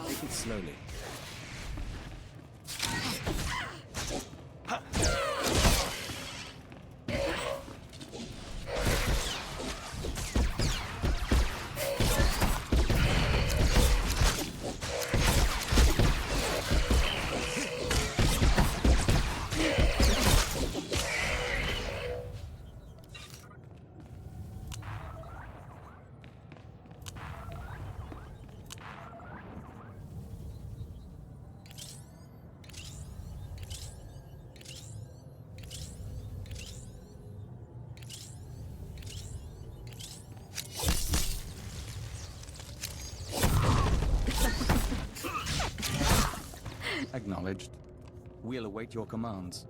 E: Take it slowly. Acknowledged. We'll await your commands.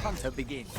H: Hunter begins.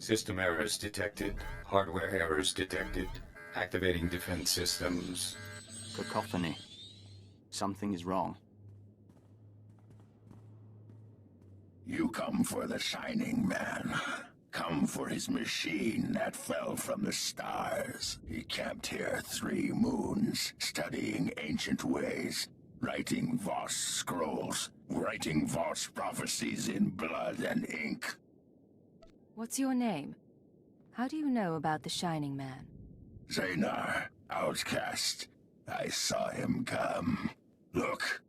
Q: System errors detected. Hardware errors detected. Activating defense systems.
E: Cacophony. Something is wrong.
C: You come for the Shining Man. Come for his machine that fell from the stars. He camped here 3 moons, studying ancient ways, writing Voss scrolls, right writing Voss prophecies in blood and ink.
B: What's your name? How do you know about the Shining Man?
C: Zanar, outcast. I saw him come. Look.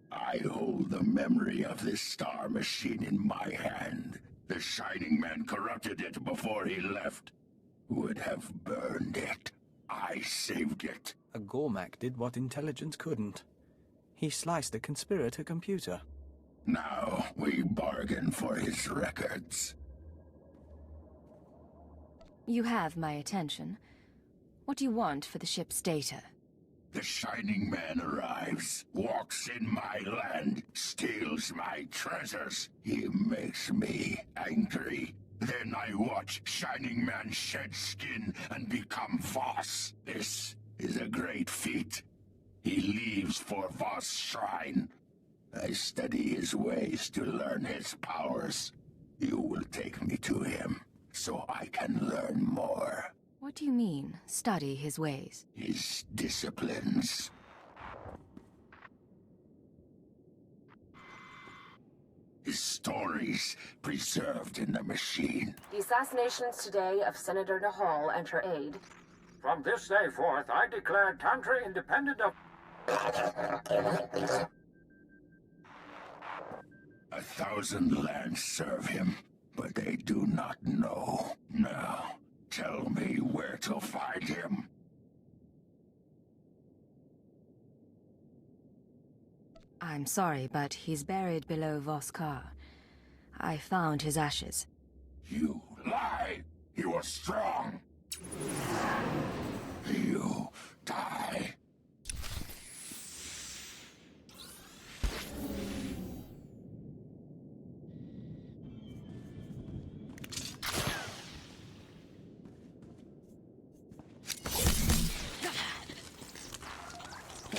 C: I hold the memory of this star machine in my hand. The Shining Man corrupted it before he left. Would have burned it. I saved it.
E: A Gormak did what intelligence couldn't. He sliced a conspirator computer.
C: Now we bargain for his records.
B: You have my attention. What do you want for the ship's data?
C: The Shining Man arrives, walks in my land, steals my treasures. He makes me angry. Then I watch Shining Man shed skin and become Voss. This is a great feat. He leaves for Voss' shrine. I study his ways to learn his powers. You will take me to him, so I can learn more.
B: What do you mean, study his ways?
C: His disciplines. His stories preserved in the machine.
S: The assassinations today of Senator Nahal and her aide.
T: From this day forth, I declare Tantra independent of...
C: 1,000 lands serve him, but they do not know. Now, tell me where to find him.
B: I'm sorry, but he's buried below Voskar. I found his ashes.
C: You lie! He was strong! You die!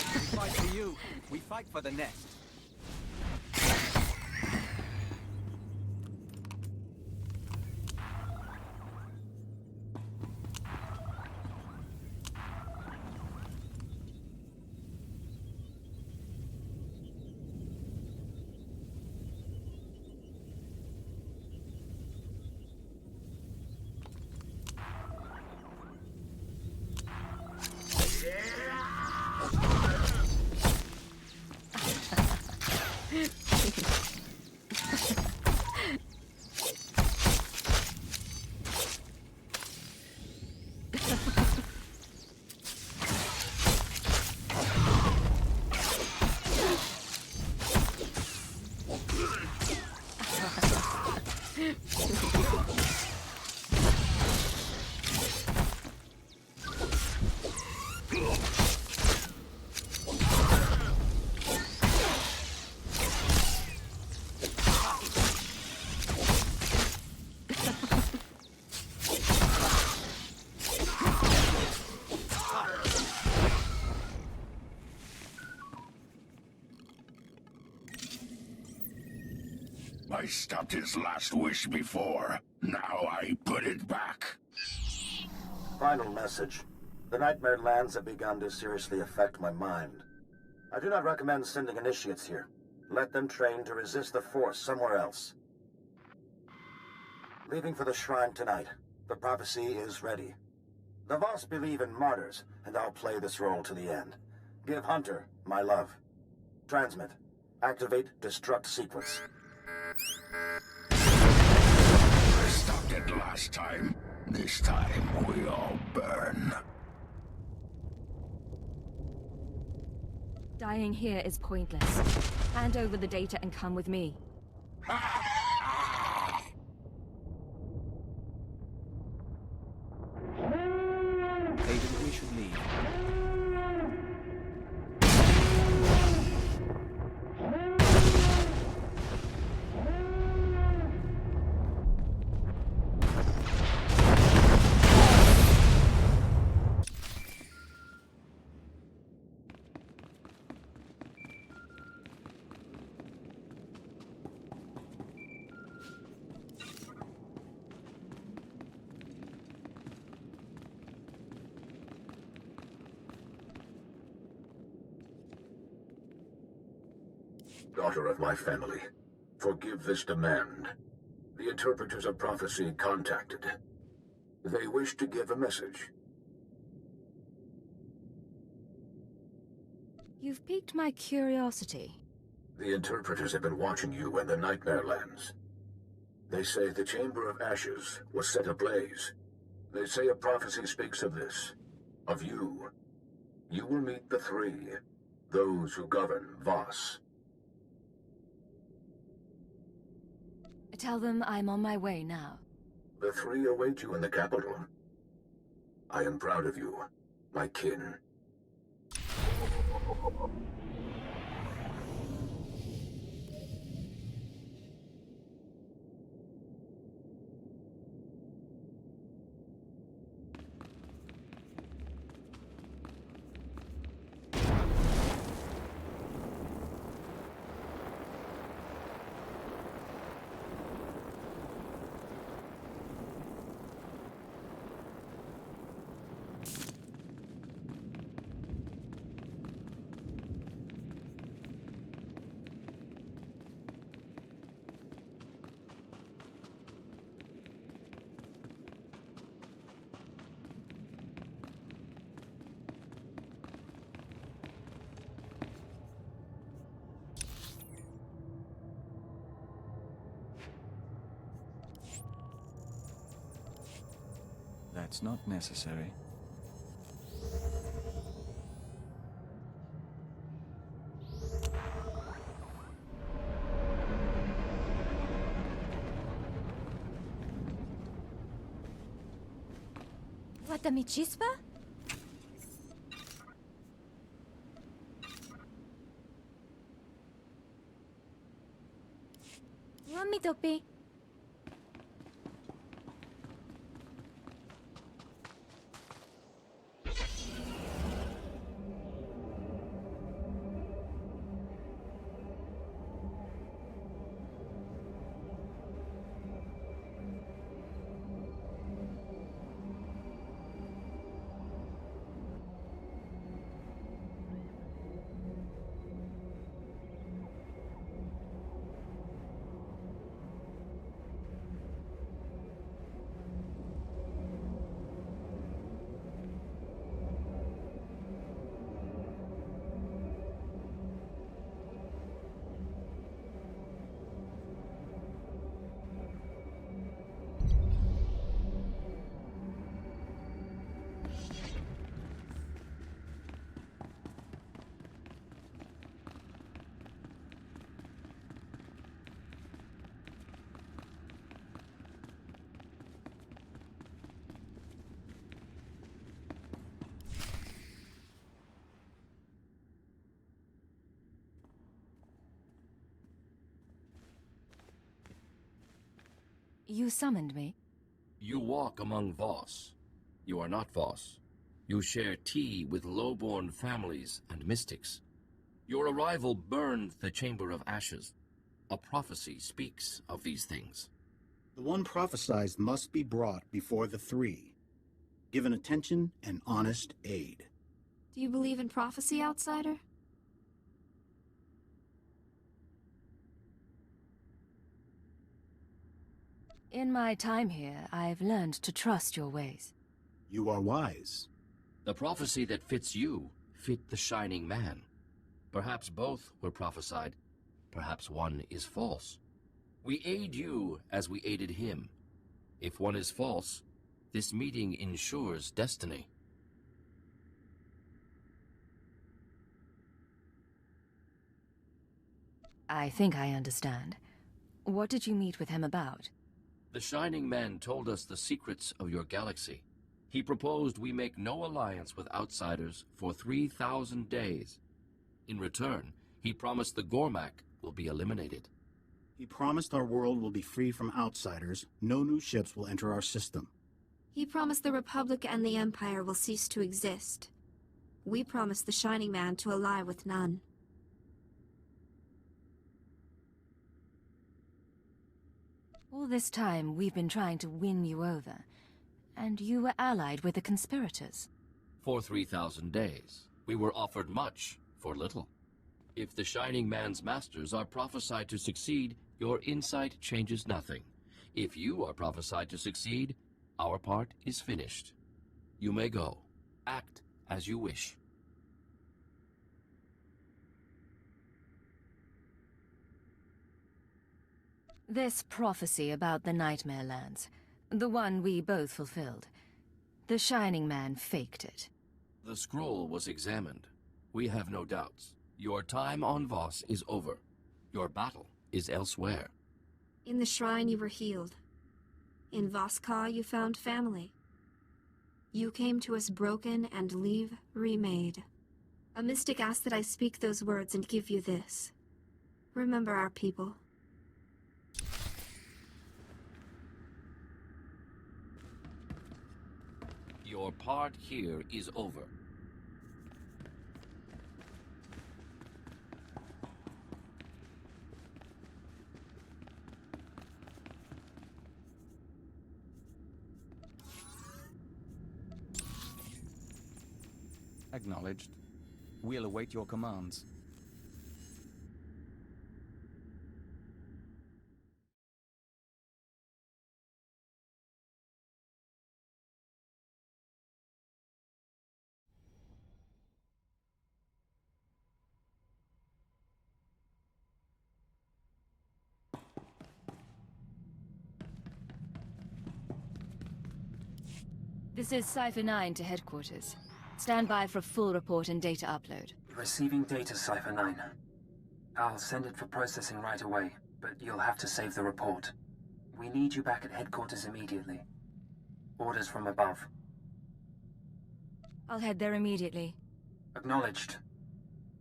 H: We fight for you. We fight for the nest.
C: I stopped his last wish before. Now I put it back.
U: Final message. The Nightmare Lands have begun to seriously affect my mind. I do not recommend sending initiates here. Let them train to resist the Force somewhere else. Leaving for the shrine tonight. The prophecy is ready. The Voss believe in martyrs, and I'll play this role to the end. Give Hunter my love. Transmit. Activate destruct sequence.
C: I stopped it last time. This time we all burn.
B: Dying here is pointless. Hand over the data and come with me.
E: Aiden, we should leave.
F: Daughter of my family, forgive this demand. The interpreters of prophecy contacted. They wish to give a message.
B: You've piqued my curiosity.
F: The interpreters have been watching you in the Nightmare Lands. They say the Chamber of Ashes was set ablaze. They say a prophecy speaks of this, of you. You will meet the three, those who govern Voss.
B: Tell them I'm on my way now.
F: The three await you in the capital. I am proud of you, my kin.
E: That's not necessary.
B: What the Michispa? Yummy topi. You summoned me?
M: You walk among Voss. You are not Voss. You share tea with low-born families and mystics. Your arrival burned the Chamber of Ashes. A prophecy speaks of these things.
N: The one prophesied must be brought before the three, given attention and honest aid.
V: Do you believe in prophecy, outsider?
B: In my time here, I've learned to trust your ways.
N: You are wise.
M: The prophecy that fits you fit the Shining Man. Perhaps both were prophesied. Perhaps one is false. We aid you as we aided him. If one is false, this meeting ensures destiny.
B: I think I understand. What did you meet with him about?
M: The Shining Man told us the secrets of your galaxy. He proposed we make no alliance with outsiders for 3,000 days. In return, he promised the Gormak will be eliminated.
N: He promised our world will be free from outsiders. No new ships will enter our system.
V: He promised the Republic and the Empire will cease to exist. We promised the Shining Man to ally with none.
B: All this time, we've been trying to win you over. And you were allied with the conspirators.
M: For 3,000 days, we were offered much for little. If the Shining Man's masters are prophesied to succeed, your insight changes nothing. If you are prophesied to succeed, our part is finished. You may go. Act as you wish.
B: This prophecy about the Nightmare Lands, the one we both fulfilled, the Shining Man faked it.
M: The scroll was examined. We have no doubts. Your time on Voss is over. Your battle is elsewhere.
V: In the shrine you were healed. In Voskar you found family. You came to us broken and leave remade. A mystic asked that I speak those words and give you this. Remember our people.
M: Your part here is over.
E: Acknowledged. We'll await your commands.
B: This is Cypher 9 to headquarters. Stand by for a full report and data upload.
A: Receiving data, Cypher 9. I'll send it for processing right away, but you'll have to save the report. We need you back at headquarters immediately. Orders from above.
B: I'll head there immediately.
A: Acknowledged.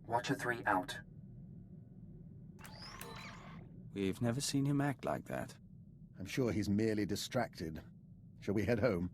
A: Watcher 3 out.
E: We've never seen him act like that.
D: I'm sure he's merely distracted. Shall we head home?